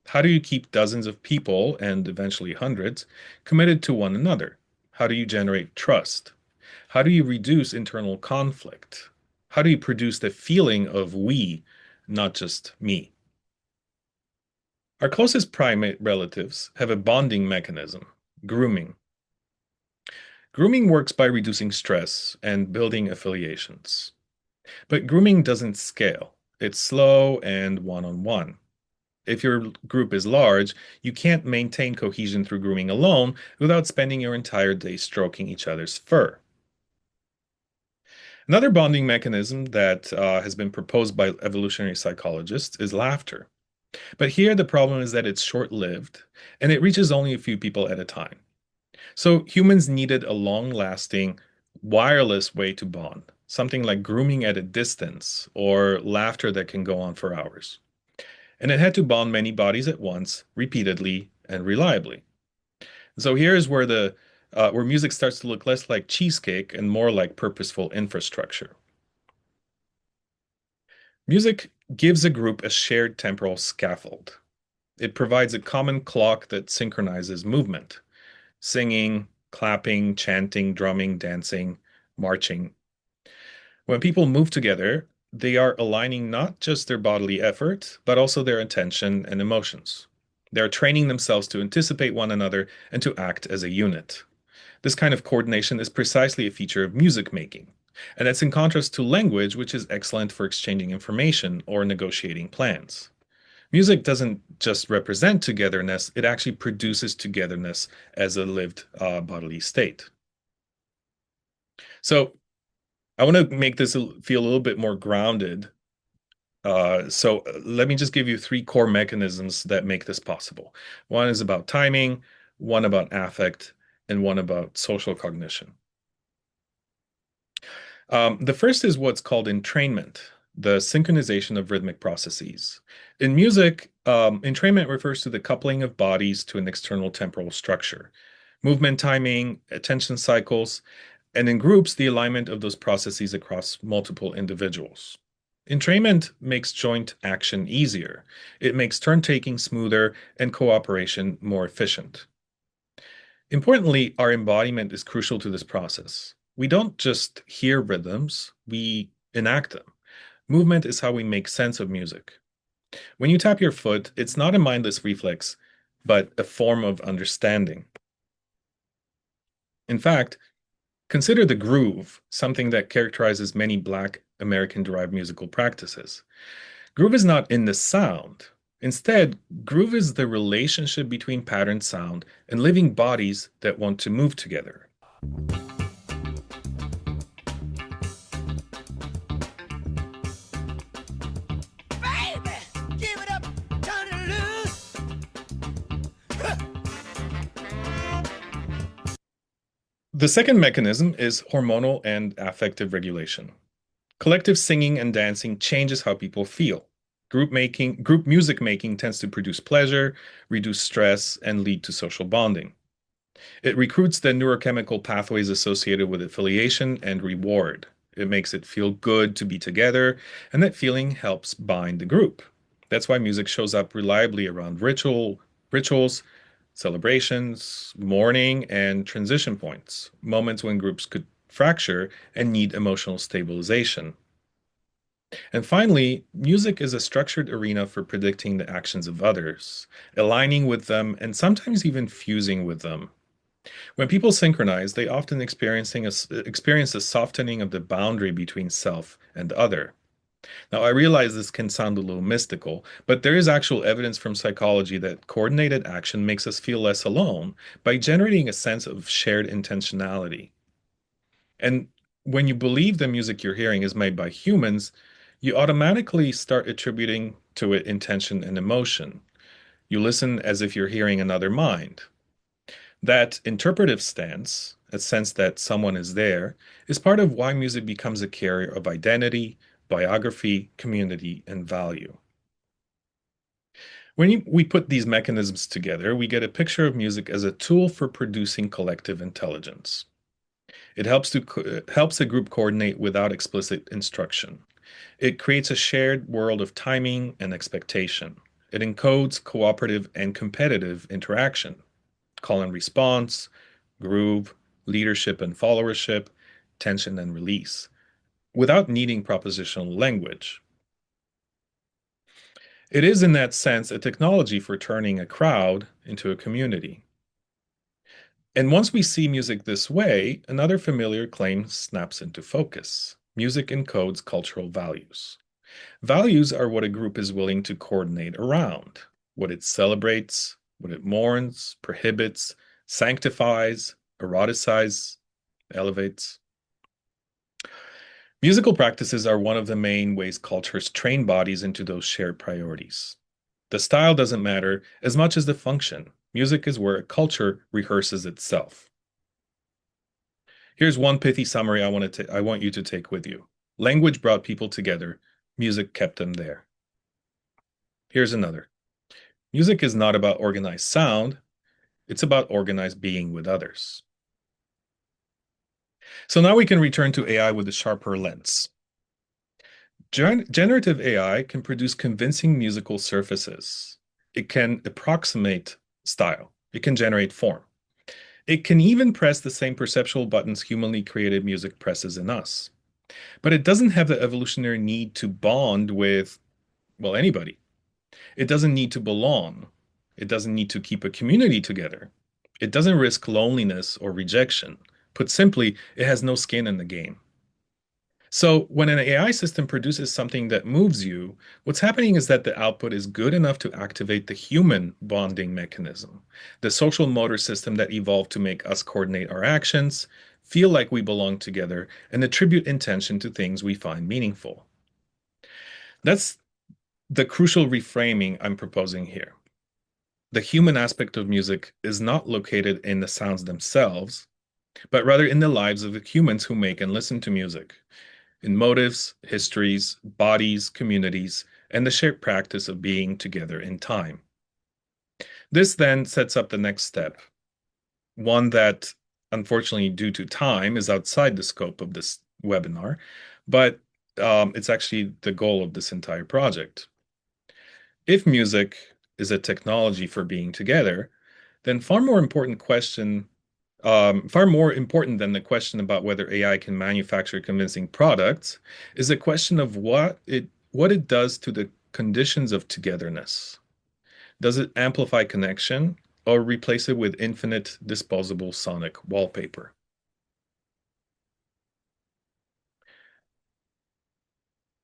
How do you keep dozens of people, and eventually hundreds, committed to one another? How do you generate trust? How do you reduce internal conflict? How do you produce the feeling of we, not just me? Our closest primate relatives have a bonding mechanism, grooming. Grooming works by reducing stress and building affiliations. But grooming doesn't scale. It's slow and one-on-one. If your group is large, you can't maintain cohesion through grooming alone without spending your entire day stroking each other's fur. Another bonding mechanism that has been proposed by evolutionary psychologists is laughter. But here the problem is that it's short-lived and it reaches only a few people at a time. So humans needed a long-lasting, wireless way to bond, something like grooming at a distance or laughter that can go on for hours. And it had to bond many bodies at once, repeatedly and reliably. So here's where music starts to look less like cheesecake and more like purposeful infrastructure. Music gives a group a shared temporal scaffold. It provides a common clock that synchronizes movement, singing, clapping, chanting, drumming, dancing, marching. When people move together, they are aligning not just their bodily effort, but also their attention and emotions. They are training themselves to anticipate one another and to act as a unit. This kind of coordination is precisely a feature of music making, and that's in contrast to language, which is excellent for exchanging information or negotiating plans. Music doesn't just represent togetherness, it actually produces togetherness as a lived bodily state. So I want to make this feel a little bit more grounded. Let me just give you three core mechanisms that make this possible. One is about timing, one about affect, and one about social cognition. The first is what's called entrainment, the synchronization of rhythmic processes. In music, entrainment refers to the coupling of bodies to an external temporal structure, movement timing, attention cycles, and in groups, the alignment of those processes across multiple individuals. Entrainment makes joint action easier. It makes turn-taking smoother and cooperation more efficient. Importantly, our embodiment is crucial to this process. We don't just hear rhythms, we enact them. Movement is how we make sense of music. When you tap your foot, it's not a mindless reflex, but a form of understanding. In fact, consider the groove, something that characterizes many Black American-derived musical practices. Groove is not in the sound. Instead, groove is the relationship between patterned sound and living bodies that want to move together. Baby, give it up, turn it loose. The second mechanism is hormonal and affective regulation. Collective singing and dancing changes how people feel. Group music making tends to produce pleasure, reduce stress, and lead to social bonding. It recruits the neurochemical pathways associated with affiliation and reward. It makes it feel good to be together, and that feeling helps bind the group. That's why music shows up reliably around rituals, celebrations, mourning, and transition points, moments when groups could fracture and need emotional stabilization. And finally, music is a structured arena for predicting the actions of others, aligning with them, and sometimes even fusing with them. When people synchronize, they often experience a softening of the boundary between self and other. Now, I realize this can sound a little mystical, but there is actual evidence from psychology that coordinated action makes us feel less alone by generating a sense of shared intentionality. And when you believe the music you're hearing is made by humans, you automatically start attributing to it intention and emotion. You listen as if you're hearing another mind. That interpretive stance, a sense that someone is there, is part of why music becomes a carrier of identity, biography, community, and value. We put these mechanisms together, we get a picture of music as a tool for producing collective intelligence. It helps a group coordinate without explicit instruction. It creates a shared world of timing and expectation. It encodes cooperative and competitive interaction, call and response, groove, leadership and followership, tension and release, without needing propositional language. It is, in that sense, a technology for turning a crowd into a community. And once we see music this way, another familiar claim snaps into focus. Music encodes cultural values. Values are what a group is willing to coordinate around, what it celebrates, what it mourns, prohibits, sanctifies, eroticizes, elevates. Musical practices are one of the main ways cultures train bodies into those shared priorities. The style doesn't matter as much as the function. Music is where a culture rehearses itself. Here's one pithy summary I want you to take with you. Language brought people together. Music kept them there. Here's another. Music is not about organized sound. It's about organized being with others. So now we can return to AI with a sharper lens. Generative AI can produce convincing musical surfaces. It can approximate style. It can generate form. It can even press the same perceptual buttons humanly created music presses in us. But it doesn't have the evolutionary need to bond with, well, anybody. It doesn't need to belong. It doesn't need to keep a community together. It doesn't risk loneliness or rejection. Put simply, it has no skin in the game. So when an AI system produces something that moves you, what's happening is that the output is good enough to activate the human bonding mechanism, the social motor system that evolved to make us coordinate our actions, feel like we belong together, and attribute intention to things we find meaningful. That's the crucial reframing I'm proposing here. The human aspect of music is not located in the sounds themselves, but rather in the lives of the humans who make and listen to music, in motives, histories, bodies, communities, and the shared practice of being together in time. This then sets up the next step, one that, unfortunately, due to time, is outside the scope of this webinar, but it's actually the goal of this entire project. If music is a technology for being together, then far more important than the question about whether AI can manufacture convincing products is a question of what it does to the conditions of togetherness. Does it amplify connection or replace it with infinite disposable sonic wallpaper?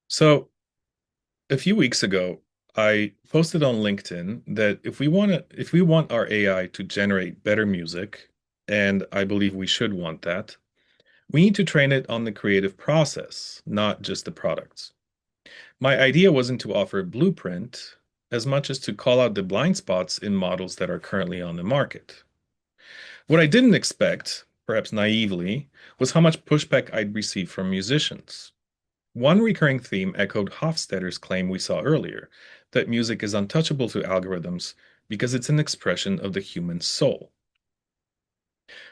So a few weeks ago, I posted on LinkedIn that if we want our AI to generate better music, and I believe we should want that, we need to train it on the creative process, not just the products. My idea wasn't to offer a blueprint as much as to call out the blind spots in models that are currently on the market. What I didn't expect, perhaps naively, was how much pushback I'd receive from musicians. One recurring theme echoed Hofstadter's claim we saw earlier, that music is untouchable to algorithms because it's an expression of the human soul.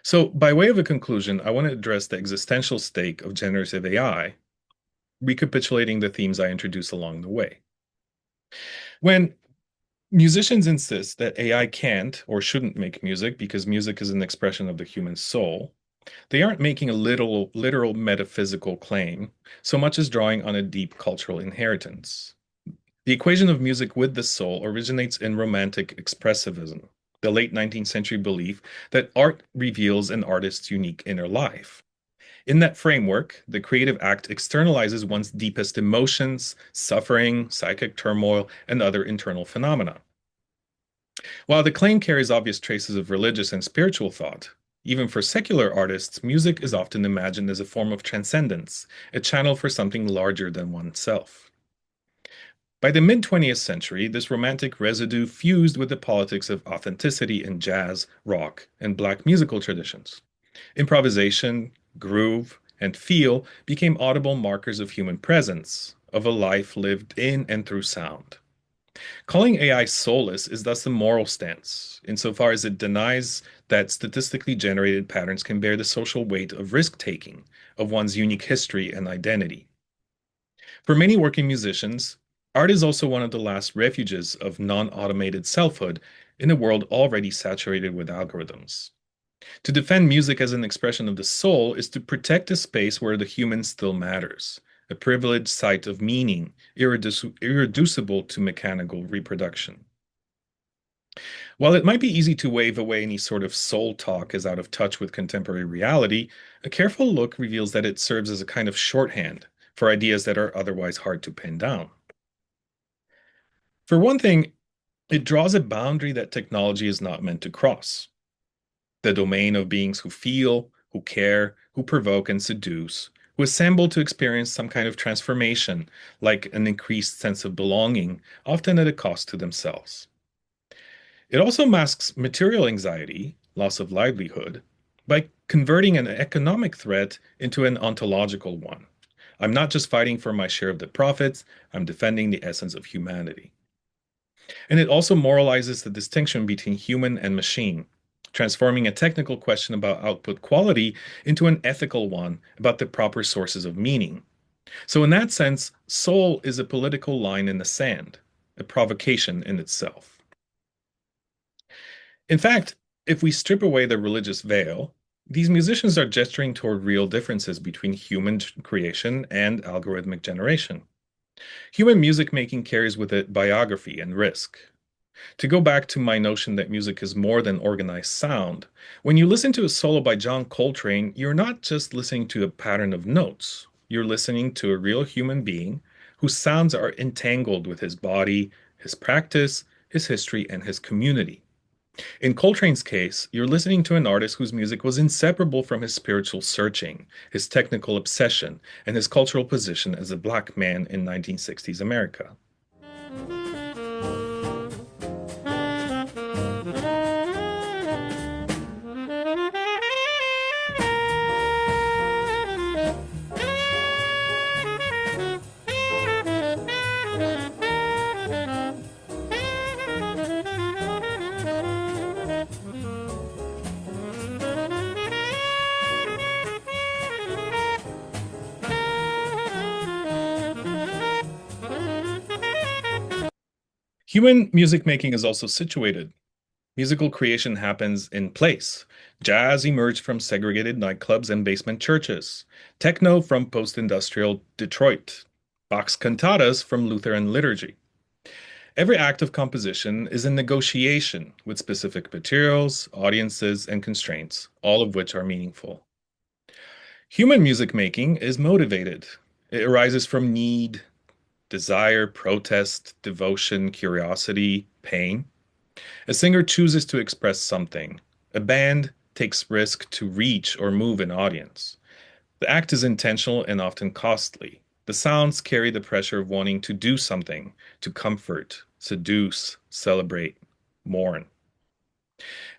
So, by way of a conclusion, I want to address the existential stake of generative AI, recapitulating the themes I introduced along the way. When musicians insist that AI can't or shouldn't make music because music is an expression of the human soul, they aren't making a literal metaphysical claim so much as drawing on a deep cultural inheritance. The equation of music with the soul originates in Romantic expressivism, the late 19th century belief that art reveals an artist's unique inner life. In that framework, the creative act externalizes one's deepest emotions, suffering, psychic turmoil, and other internal phenomena. While the claim carries obvious traces of religious and spiritual thought, even for secular artists, music is often imagined as a form of transcendence, a channel for something larger than oneself. By the mid-20th century, this romantic residue fused with the politics of authenticity in jazz, rock, and black musical traditions. Improvisation, groove, and feel became audible markers of human presence, of a life lived in and through sound. Calling AI soulless is thus a moral stance, insofar as it denies that statistically generated patterns can bear the social weight of risk-taking, of one's unique history and identity. For many working musicians, art is also one of the last refuges of non-automated selfhood in a world already saturated with algorithms. To defend music as an expression of the soul is to protect a space where the human still matters, a privileged site of meaning, irreducible to mechanical reproduction. While it might be easy to wave away any sort of soul talk as out of touch with contemporary reality, a careful look reveals that it serves as a kind of shorthand for ideas that are otherwise hard to pin down. For one thing, it draws a boundary that technology is not meant to cross: the domain of beings who feel, who care, who provoke and seduce, who assemble to experience some kind of transformation, like an increased sense of belonging, often at a cost to themselves. It also masks material anxiety, loss of livelihood, by converting an economic threat into an ontological one. I'm not just fighting for my share of the profits, I'm defending the essence of humanity. And it also moralizes the distinction between human and machine, transforming a technical question about output quality into an ethical one about the proper sources of meaning. So, in that sense, soul is a political line in the sand, a provocation in itself. In fact, if we strip away the religious veil, these musicians are gesturing toward real differences between human creation and algorithmic generation. Human music making carries with it biography and risk. To go back to my notion that music is more than organized sound, when you listen to a solo by John Coltrane, you're not just listening to a pattern of notes. You're listening to a real human being whose sounds are entangled with his body, his practice, his history, and his community. In Coltrane's case, you're listening to an artist whose music was inseparable from his spiritual searching, his technical obsession, and his cultural position as a black man in 1960s America. Human music making is also situated. Musical creation happens in place. Jazz emerged from segregated nightclubs and basement churches, techno from post-industrial Detroit, Bach's cantatas from Lutheran liturgy. Every act of composition is a negotiation with specific materials, audiences, and constraints, all of which are meaningful. Human music making is motivated. It arises from need, desire, protest, devotion, curiosity, pain. A singer chooses to express something. A band takes risk to reach or move an audience. The act is intentional and often costly. The sounds carry the pressure of wanting to do something, to comfort, seduce, celebrate, mourn.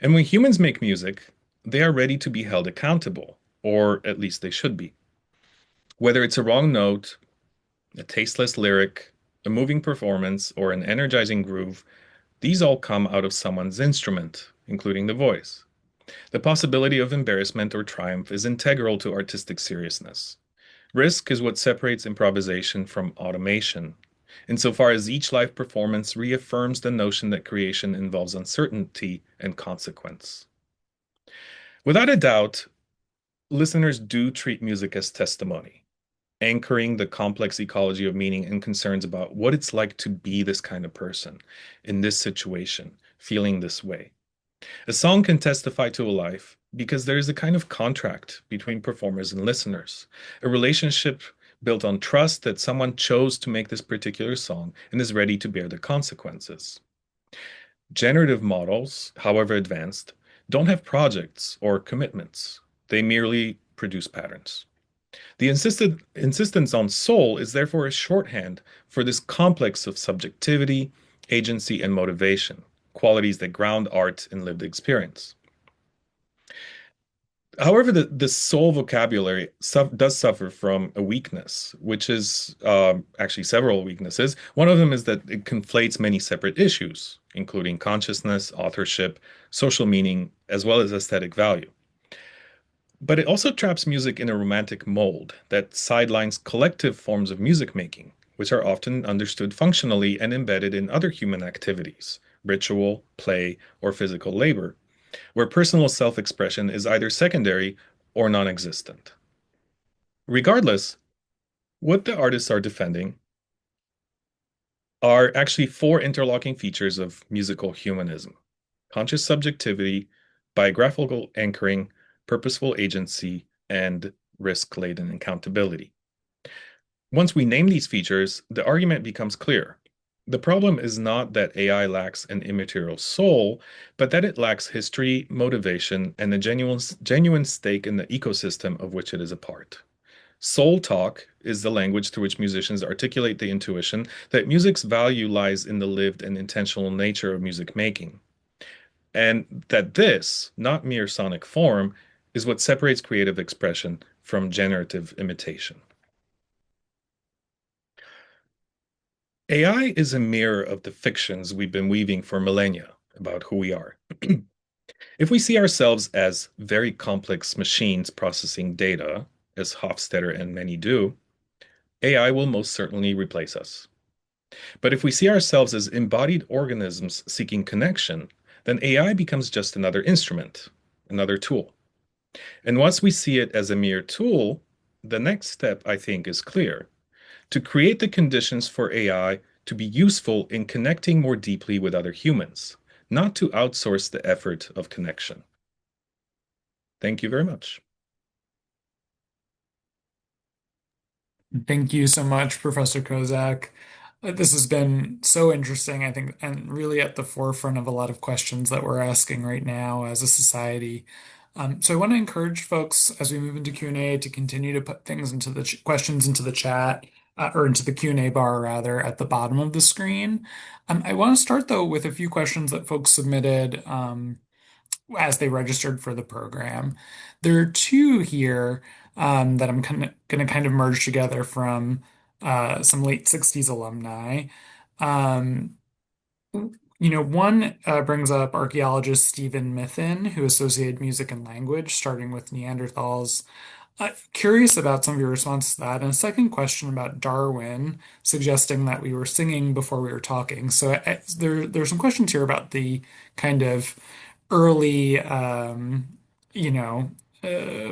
And when humans make music, they are ready to be held accountable, or at least they should be. Whether it's a wrong note, a tasteless lyric, a moving performance, or an energizing groove, these all come out of someone's instrument, including the voice. The possibility of embarrassment or triumph is integral to artistic seriousness. Risk is what separates improvisation from automation, insofar as each live performance reaffirms the notion that creation involves uncertainty and consequence. Without a doubt, listeners do treat music as testimony, anchoring the complex ecology of meaning and concerns about what it's like to be this kind of person, in this situation, feeling this way. A song can testify to a life because there is a kind of contract between performers and listeners, a relationship built on trust that someone chose to make this particular song and is ready to bear the consequences. Generative models, however advanced, don't have projects or commitments. They merely produce patterns. The insistence on soul is therefore a shorthand for this complex of subjectivity, agency, and motivation, qualities that ground art in lived experience. However, the soul vocabulary does suffer from a weakness, which is actually several weaknesses. One of them is that it conflates many separate issues, including consciousness, authorship, social meaning, as well as aesthetic value. But it also traps music in a romantic mold that sidelines collective forms of music making, which are often understood functionally and embedded in other human activities, ritual, play, or physical labor, where personal self-expression is either secondary or non-existent. Regardless, what the artists are defending are actually four interlocking features of musical humanism: conscious subjectivity, biographical anchoring, purposeful agency, and risk-laden accountability. Once we name these features, the argument becomes clear. The problem is not that AI lacks an immaterial soul, but that it lacks history, motivation, and a genuine stake in the ecosystem of which it is a part. Soul talk is the language through which musicians articulate the intuition that music's value lies in the lived and intentional nature of music making, and that this, not mere sonic form, is what separates creative expression from generative imitation. AI is a mirror of the fictions we've been weaving for millennia about who we are. If we see ourselves as very complex machines processing data, as Hofstadter and many do, AI will most certainly replace us. But if we see ourselves as embodied organisms seeking connection, then AI becomes just another instrument, another tool. And once we see it as a mere tool, the next step, I think, is clear: to create the conditions for AI to be useful in connecting more deeply with other humans, not to outsource the effort of connection. Thank you very much. Thank you so much, Professor Kozak. This has been so interesting, I think, and really at the forefront of a lot of questions that we're asking right now as a society. So I want to encourage folks as we move into Q&A to continue to put things into the questions into the chat, or into the Q&A bar rather at the bottom of the screen. I want to start though with a few questions that folks submitted as they registered for the program. There are two here that I'm going to kind of merge together from some late 60s alumni. Um, one brings up archaeologist Stephen Mithin, who associated music and language, starting with Neanderthals. Curious about some of your responses to that. And a second question about Darwin, suggesting that we were singing before we were talking. So there's some questions here about the kind of early,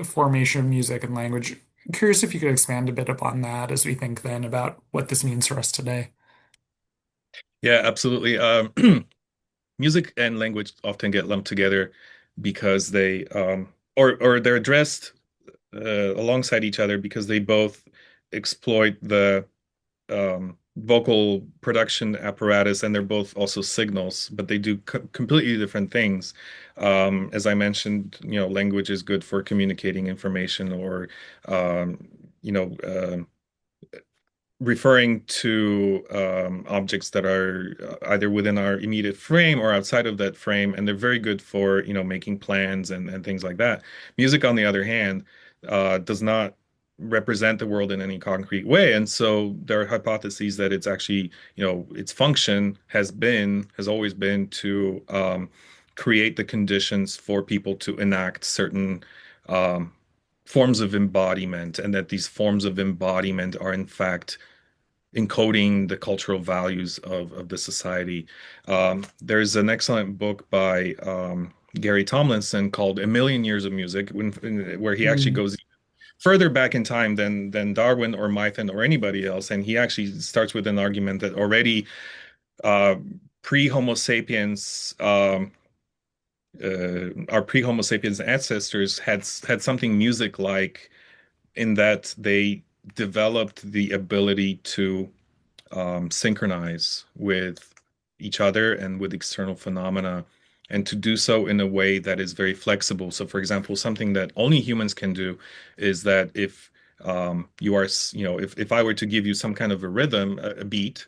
formation of music and language. Curious if you could expand a bit upon that as we think then about what this means for us today. Yeah, absolutely. Music and language often get lumped together because or they're addressed alongside each other because they both exploit the vocal production apparatus, and they're both also signals, but they do completely different things. As I mentioned, language is good for communicating information or, um, you know, referring to objects that are either within our immediate frame or outside of that frame, and they're very good for, making plans and things like that. Music, on the other hand, does not represent the world in any concrete way, and so there are hypotheses that it's actually, its function has always been to create the conditions for people to enact certain um, forms of embodiment, and that these forms of embodiment are in fact encoding the cultural values of the society. There's an excellent book by Gary Tomlinson called A Million Years of Music, where he actually Mm, goes further back in time than Darwin or Mython or anybody else, and he actually starts with an argument that already uh, pre-Homo sapiens, our pre-Homo sapiens ancestors had something music-like, in that they developed the ability to synchronize with each other and with external phenomena, and to do so in a way that is very flexible. So, for example, something that only humans can do is that if you are, if I were to give you some kind of a rhythm, a beat,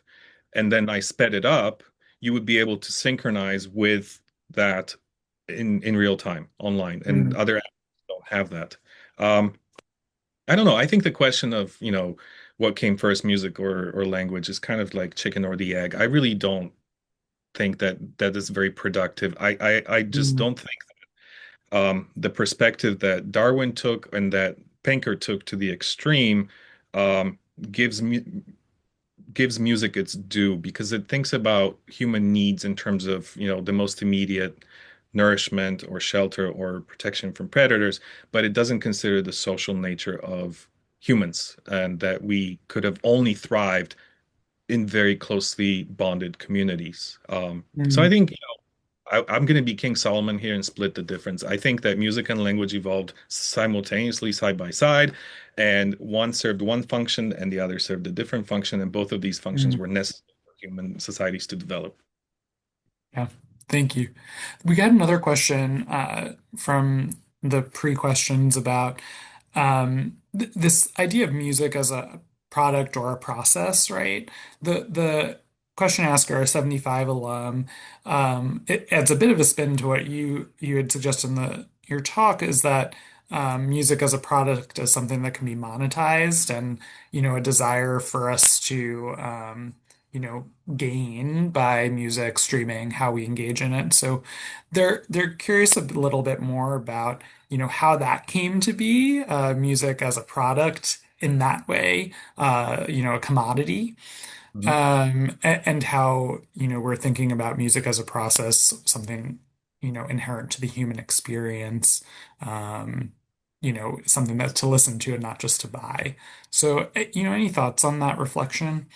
and then I sped it up, you would be able to synchronize with that in real time online, and mm, other apps have that. Um, I don't know. I think the question of, what came first, music or language, is kind of like chicken or the egg. I really don't think that that is very productive. I just Mm, don't think the perspective that Darwin took and that Pinker took to the extreme um, gives mu gives music its due because it thinks about human needs in terms of, the most immediate nourishment or shelter or protection from predators, but it doesn't consider the social nature of humans and that we could have only thrived in very closely bonded communities. So I mm, think, I'm going to be King Solomon here and split the difference. I think that music and language evolved simultaneously, side by side, and one served one function and the other served a different function, and both of these functions mm. were necessary for human societies to develop. Yeah, thank you. We got another question from the pre-questions about th this idea of music as a product or a process, right? The question asker, a 75 alum, it adds a bit of a spin to what you had suggested in your talk, is that music as a product is something that can be monetized, and a desire for us to gain by music streaming how we engage in it. So they're curious a little bit more about how that came to be, music as a product in that way, a commodity, Mhm. and how we're thinking about music as a process, something inherent to the human experience, something that's to listen to and not just to buy. So any thoughts on that reflection?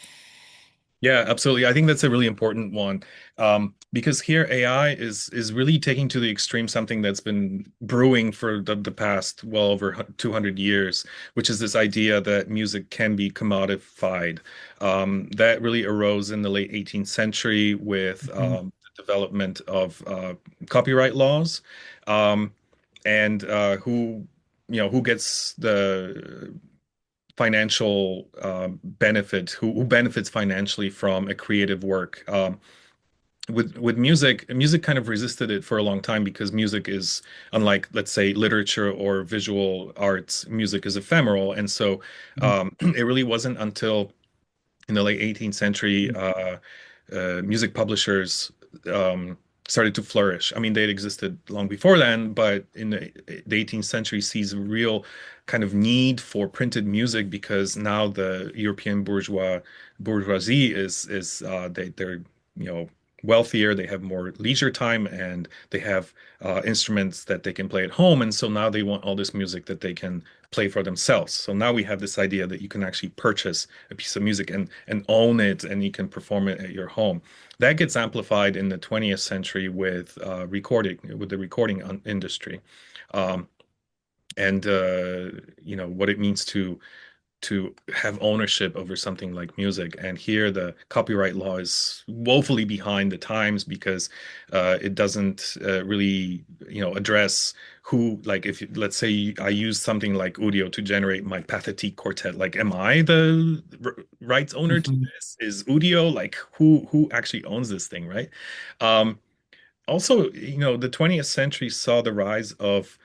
Yeah, absolutely. I think that's a really important one, because here AI is really taking to the extreme something that's been brewing for the past well over 200 years, which is this idea that music can be commodified. That really arose in the late 18th century with Mhm. the development of copyright laws, um, and who gets the financial benefit, who benefits financially from a creative work. With music, music kind of resisted it for a long time because music is, unlike, let's say, literature or visual arts, music is ephemeral, and so it really wasn't until in the late 18th century, music publishers started to flourish. I mean, they'd existed long before then, but in the 18th century sees a real kind of need for printed music because now the European bourgeoisie they're you know wealthier, they have more leisure time, and they have instruments that they can play at home, and so now they want all this music that they can play for themselves. So now we have this idea that you can actually purchase a piece of music and own it, and you can perform it at your home. That gets amplified in the 20th century with the recording industry, um, and what it means to have ownership over something like music. And here the copyright law is woefully behind the times because it doesn't really, address who, like, if let's say I use something like Udio to generate my Pathetique quartet, like, am I the rights owner to Mhm. this? Is Udio, like, who actually owns this thing, right? Um, Also, the 20th century saw the rise of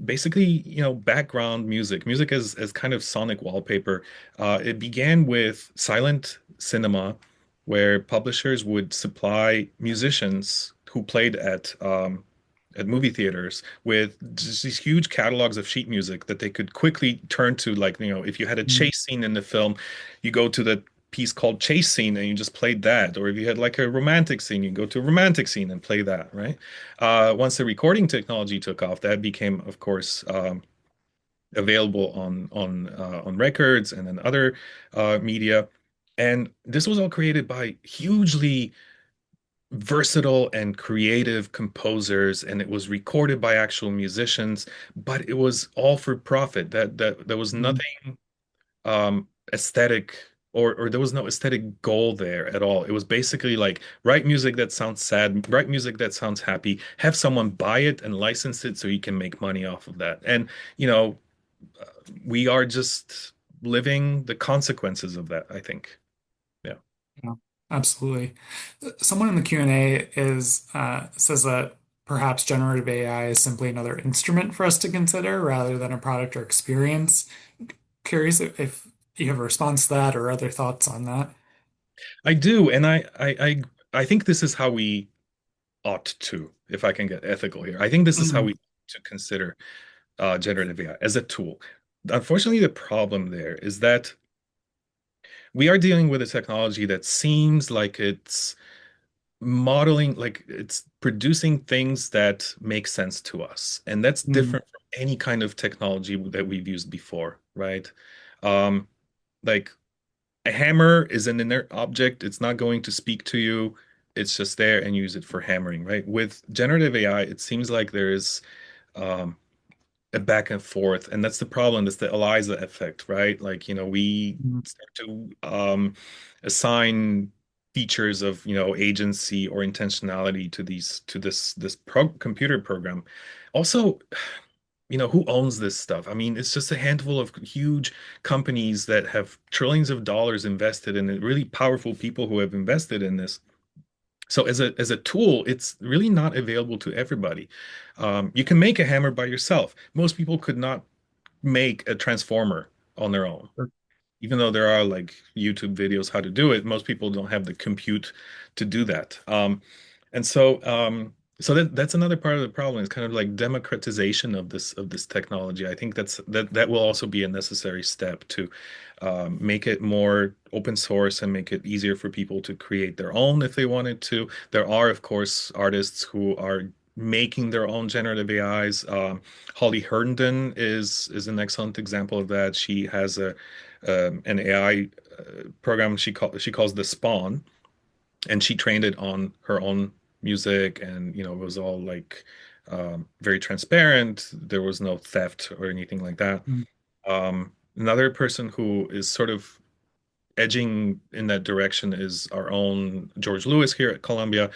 basically, background music as kind of sonic wallpaper. It began with silent cinema, where publishers would supply musicians who played at movie theaters with just these huge catalogs of sheet music that they could quickly turn to. Like, if you had a Mhm. chase scene in the film, you go to the piece called chase scene and you just played that. Or if you had like a romantic scene, you go to a romantic scene and play that, right? Once the recording technology took off, that became, of course, available on records and then other media. And this was all created by hugely versatile and creative composers, and it was recorded by actual musicians, but it was all for profit. That there was Mhm. nothing aesthetic, or there was no aesthetic goal there at all. It was basically like, write music that sounds sad, write music that sounds happy, have someone buy it and license it so you can make money off of that. And you know, we are just living the consequences of that, I think. Yeah. Yeah, absolutely. Someone in the Q&A is says that perhaps generative AI is simply another instrument for us to consider rather than a product or experience. Curious if you have a response to that or other thoughts on that. I do, and I think this is how we ought to, if I can get ethical here. I think this is how Mm, we to consider generative AI as a tool. Unfortunately, the problem there is that we are dealing with a technology that seems like it's modeling, like it's producing things that make sense to us. And that's mm, different from any kind of technology that we've used before, right? Um, like a hammer is an inert object, it's not going to speak to you. It's just there and use it for hammering, right? With generative AI, it seems like there is um, a back and forth, and that's the problem. That's the Eliza effect, right? Like, we mm, start to assign features of, agency or intentionality to this computer program. Also, who owns this stuff? I mean, it's just a handful of huge companies that have trillions of dollars invested in it, really powerful people who have invested in this. So as a tool, it's really not available to everybody. You can make a hammer by yourself. Most people could not make a transformer on their own, even though there are like YouTube videos how to do it. Most people don't have the compute to do that. And so that's another part of the problem. It's kind of like democratization of this technology. I think that will also be a necessary step to make it more open source and make it easier for people to create their own if they wanted to. There are, of course, artists who are making their own generative AIs. Holly Herndon is an excellent example of that. She has an AI program she calls the Spawn, and she trained it on her own music, and it was all like very transparent. There was no theft or anything like that. mm, Another person who is sort of edging in that direction is our own George Lewis here at Columbia,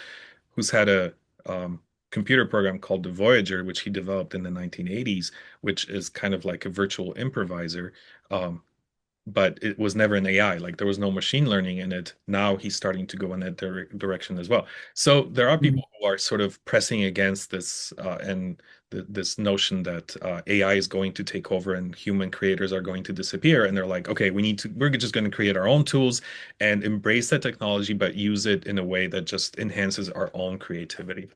who's had a computer program called the Voyager, which he developed in the 1980s, which is kind of like a virtual improviser. Um, but it was never an AI. Like there was no machine learning in it. Now he's starting to go in that direction as well. So there are mm. people who are sort of pressing against this and this notion that AI is going to take over and human creators are going to disappear. And they're like, okay, we're just going to create our own tools and embrace that technology, but use it in a way that just enhances our own creativity.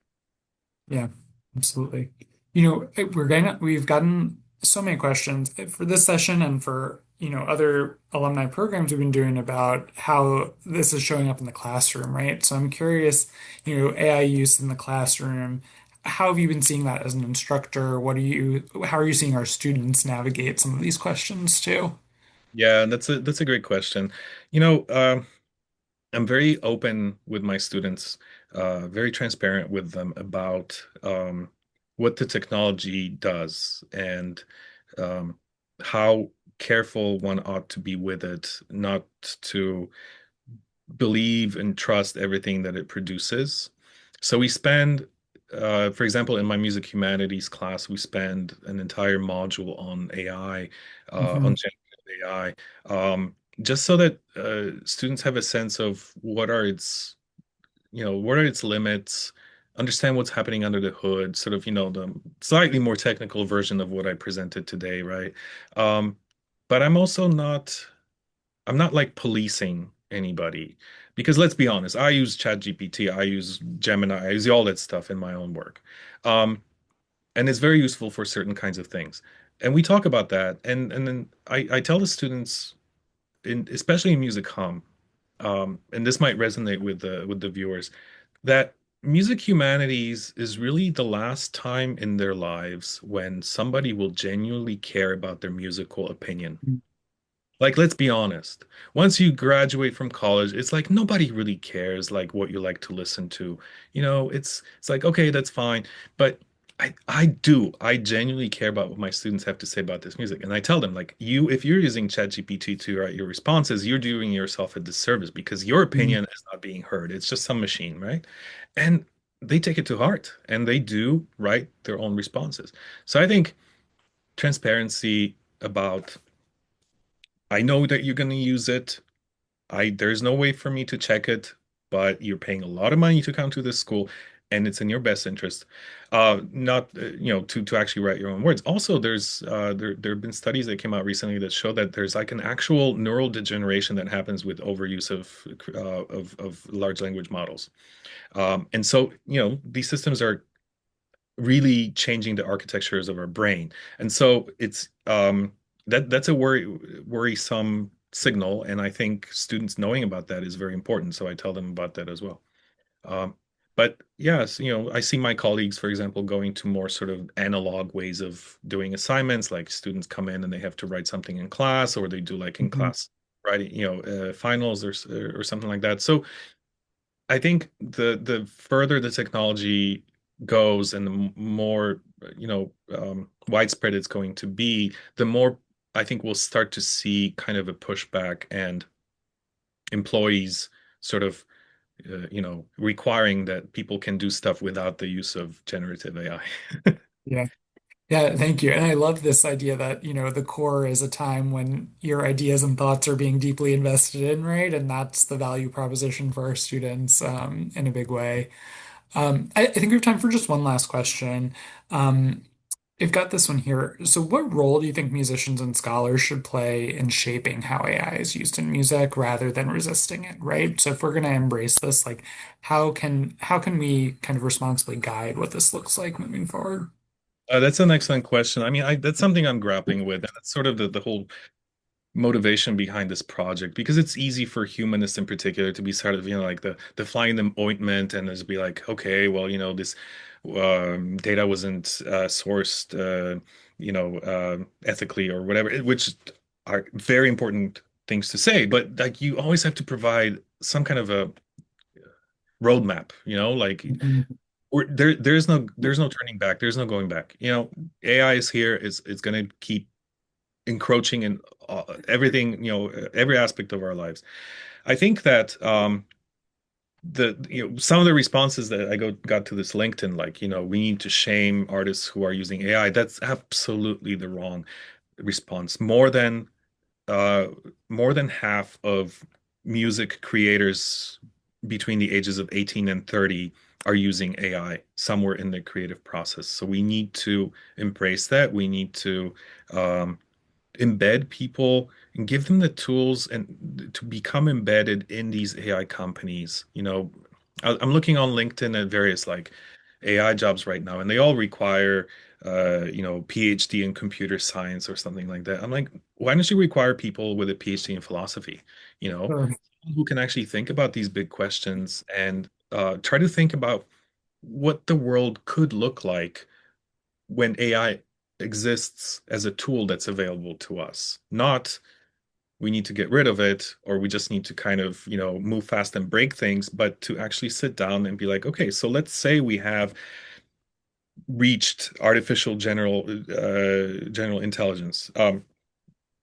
Yeah, absolutely. We've gotten so many questions for this session and for, other alumni programs we've been doing about how this is showing up in the classroom, right? So I'm curious, AI use in the classroom, how have you been seeing that as an instructor? How are you seeing our students navigate some of these questions too? Yeah, that's a great question. You know, um, I'm very open with my students, very transparent with them about what the technology does and um, how careful one ought to be with it, not to believe and trust everything that it produces. So we spend, for example, in my music humanities class, we spend an entire module on AI, on Hmm. generative AI, just so that students have a sense of what are its limits, understand what's happening under the hood, sort of, the slightly more technical version of what I presented today, right? Um, but I'm not like policing anybody because let's be honest, I use ChatGPT, I use Gemini, I use all that stuff in my own work. Um, and it's very useful for certain kinds of things. And we talk about that. And then I tell the students especially in music hum, and this might resonate with the viewers, that music humanities is really the last time in their lives when somebody will genuinely care about their musical opinion. Like, let's be honest. Once you graduate from college, it's like nobody really cares like what you like to listen to. It's like, okay, that's fine. But I do. I genuinely care about what my students have to say about this music. And I tell them, like, if you're using ChatGPT to write your responses, you're doing yourself a disservice because your opinion is not being heard. It's just some machine, right? And they take it to heart and they do write their own responses. So I think transparency about I know that you're going to use it. There's no way for me to check it, but you're paying a lot of money to come to this school. and it's in your best interest, not to actually write your own words. Also, there have been studies that came out recently that show that there's like an actual neural degeneration that happens with overuse of large language models. And so, these systems are really changing the architectures of our brain. And so it's that's a worrisome signal. And I think students knowing about that is very important. So I tell them about that as well. Um, but yes, I see my colleagues, for example, going to more sort of analog ways of doing assignments, like students come in and they have to write something in class, or they do like in Mhm. class writing, finals or something like that. So I think the further the technology goes and the more widespread it's going to be, the more I think we'll start to see kind of a pushback and employees sort of requiring that people can do stuff without the use of generative AI. Yeah. Yeah, thank you. And I love this idea that, the core is a time when your ideas and thoughts are being deeply invested in, right? And that's the value proposition for our students, in a big way. I think we have time for just one last question. Um, I've got this one here. So, what role do you think musicians and scholars should play in shaping how AI is used in music rather than resisting it, right? So, if we're going to embrace this, like, how can we kind of responsibly guide what this looks like moving forward? That's an excellent question. I mean, that's something I'm grappling with, and it's sort of the whole motivation behind this project because it's easy for humanists in particular to be sort of like the fly in the ointment and just be like, okay, well, this data wasn't sourced ethically or whatever, which are very important things to say, but like you always have to provide some kind of a roadmap, like Mhm. there's no turning back, there's no going back. AI is here, it's going to keep encroaching in everything, every aspect of our lives. I think that the some of the responses that I got to this LinkedIn, like, we need to shame artists who are using AI. That's absolutely the wrong response. Uh more than half of music creators between the ages of 18 and 30 are using AI somewhere in the creative process. So we need to embrace that. We need to um, embed people and give them the tools and to become embedded in these AI companies. I'm looking on LinkedIn at various like AI jobs right now, and they all require PhD in computer science or something like that. I'm like, why don't you require people with a PhD in philosophy? You know, Sure. who can actually think about these big questions and try to think about what the world could look like when AI exists as a tool that's available to us. Not we need to get rid of it or we just need to kind of, move fast and break things, but to actually sit down and be like, okay, so let's say we have reached artificial general intelligence,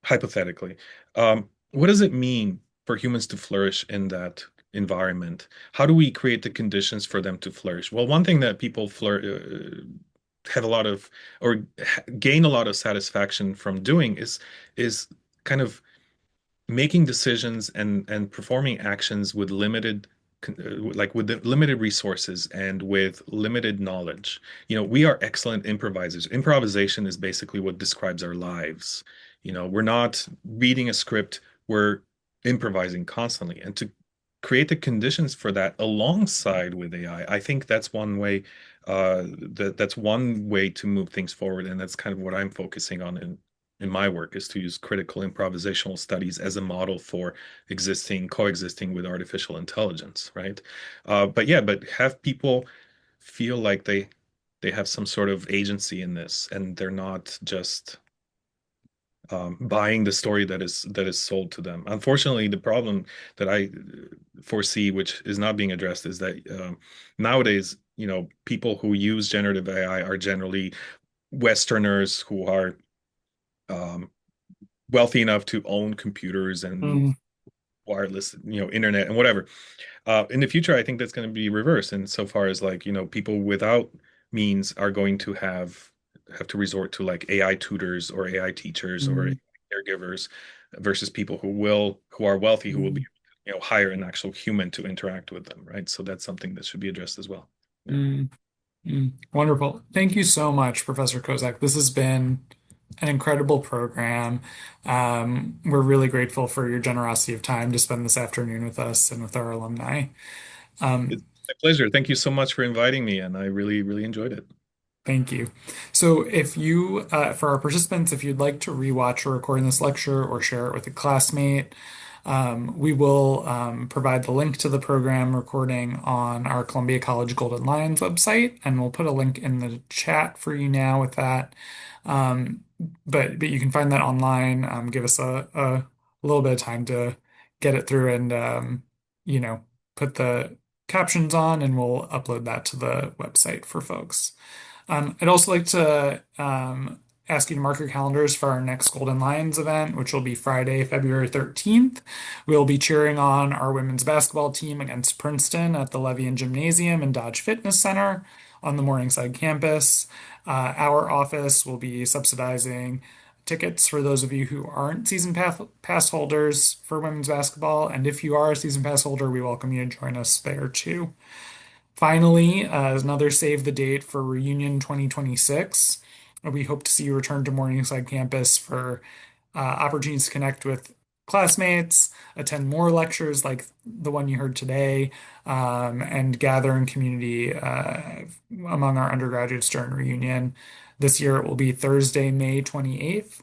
hypothetically. What does it mean for humans to flourish in that environment? How do we create the conditions for them to flourish? Well, one thing that people have a lot of or gain a lot of satisfaction from doing is kind of making decisions and performing actions with with the limited resources and with limited knowledge. We are excellent improvisers. Improvisation is basically what describes our lives. We're not reading a script, we're improvising constantly. And to create the conditions for that alongside with AI, I think that's one way that's one way to move things forward. And that's kind of what I'm focusing on in my work is to use critical improvisational studies as a model for coexisting with artificial intelligence, right? But have people feel like they have some sort of agency in this, and they're not just buying the story that is sold to them. Unfortunately, the problem that I foresee, which is not being addressed, is that nowadays, people who use generative AI are generally Westerners who are um, wealthy enough to own computers and Mm, wireless, internet and whatever. In the future, I think that's going to be reversed. And so far as like, people without means are going to have to resort to like AI tutors or AI teachers or mm, caregivers versus people who are wealthy who will be, mm. hire an actual human to interact with them, right? So that's something that should be addressed as well. Mm, Wonderful. Thank you so much, Professor Kozak. This has been an incredible program. We're really grateful for your generosity of time to spend this afternoon with us and with our alumni. Um, It's my pleasure. Thank you so much for inviting me, and I really, really enjoyed it. Thank you. So, if you, for our participants, if you'd like to rewatch or record this lecture or share it with a classmate, we will provide the link to the program recording on our Columbia College Golden Lions website, and we'll put a link in the chat for you now with that. Um, but you can find that online. Give us a little bit of time to get it through and you know put the captions on, and we'll upload that to the website for folks. I'd also like to ask you to mark your calendars for our next Golden Lions event, which will be Friday, February 13th. We'll be cheering on our women's basketball team against Princeton at the Levian Gymnasium and Dodge Fitness Center on the Morningside campus. Our office will be subsidizing tickets for those of you who aren't season pass holders for women's basketball. And if you are a season pass holder, we welcome you to join us there too. Finally, another save the date for Reunion 2026. We hope to see you return to Morningside campus for opportunities to connect with classmates, attend more lectures like the one you heard today, and gather in community among our undergraduates during reunion. This year it will be Thursday, May 28th,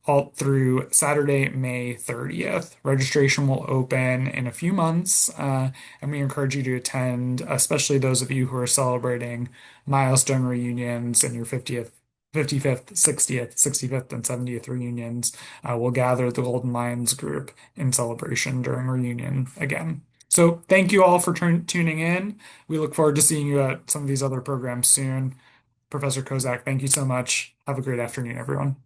all through Saturday, May 30th. Registration will open in a few months, and we encourage you to attend, especially those of you who are celebrating milestone reunions and your 50th 55th, 60th, 65th, and 70th reunions. We'll gather the Golden Lions group in celebration during reunion again. So thank you all for tuning in. We look forward to seeing you at some of these other programs soon. Professor Kozak, thank you so much. Have a great afternoon, everyone.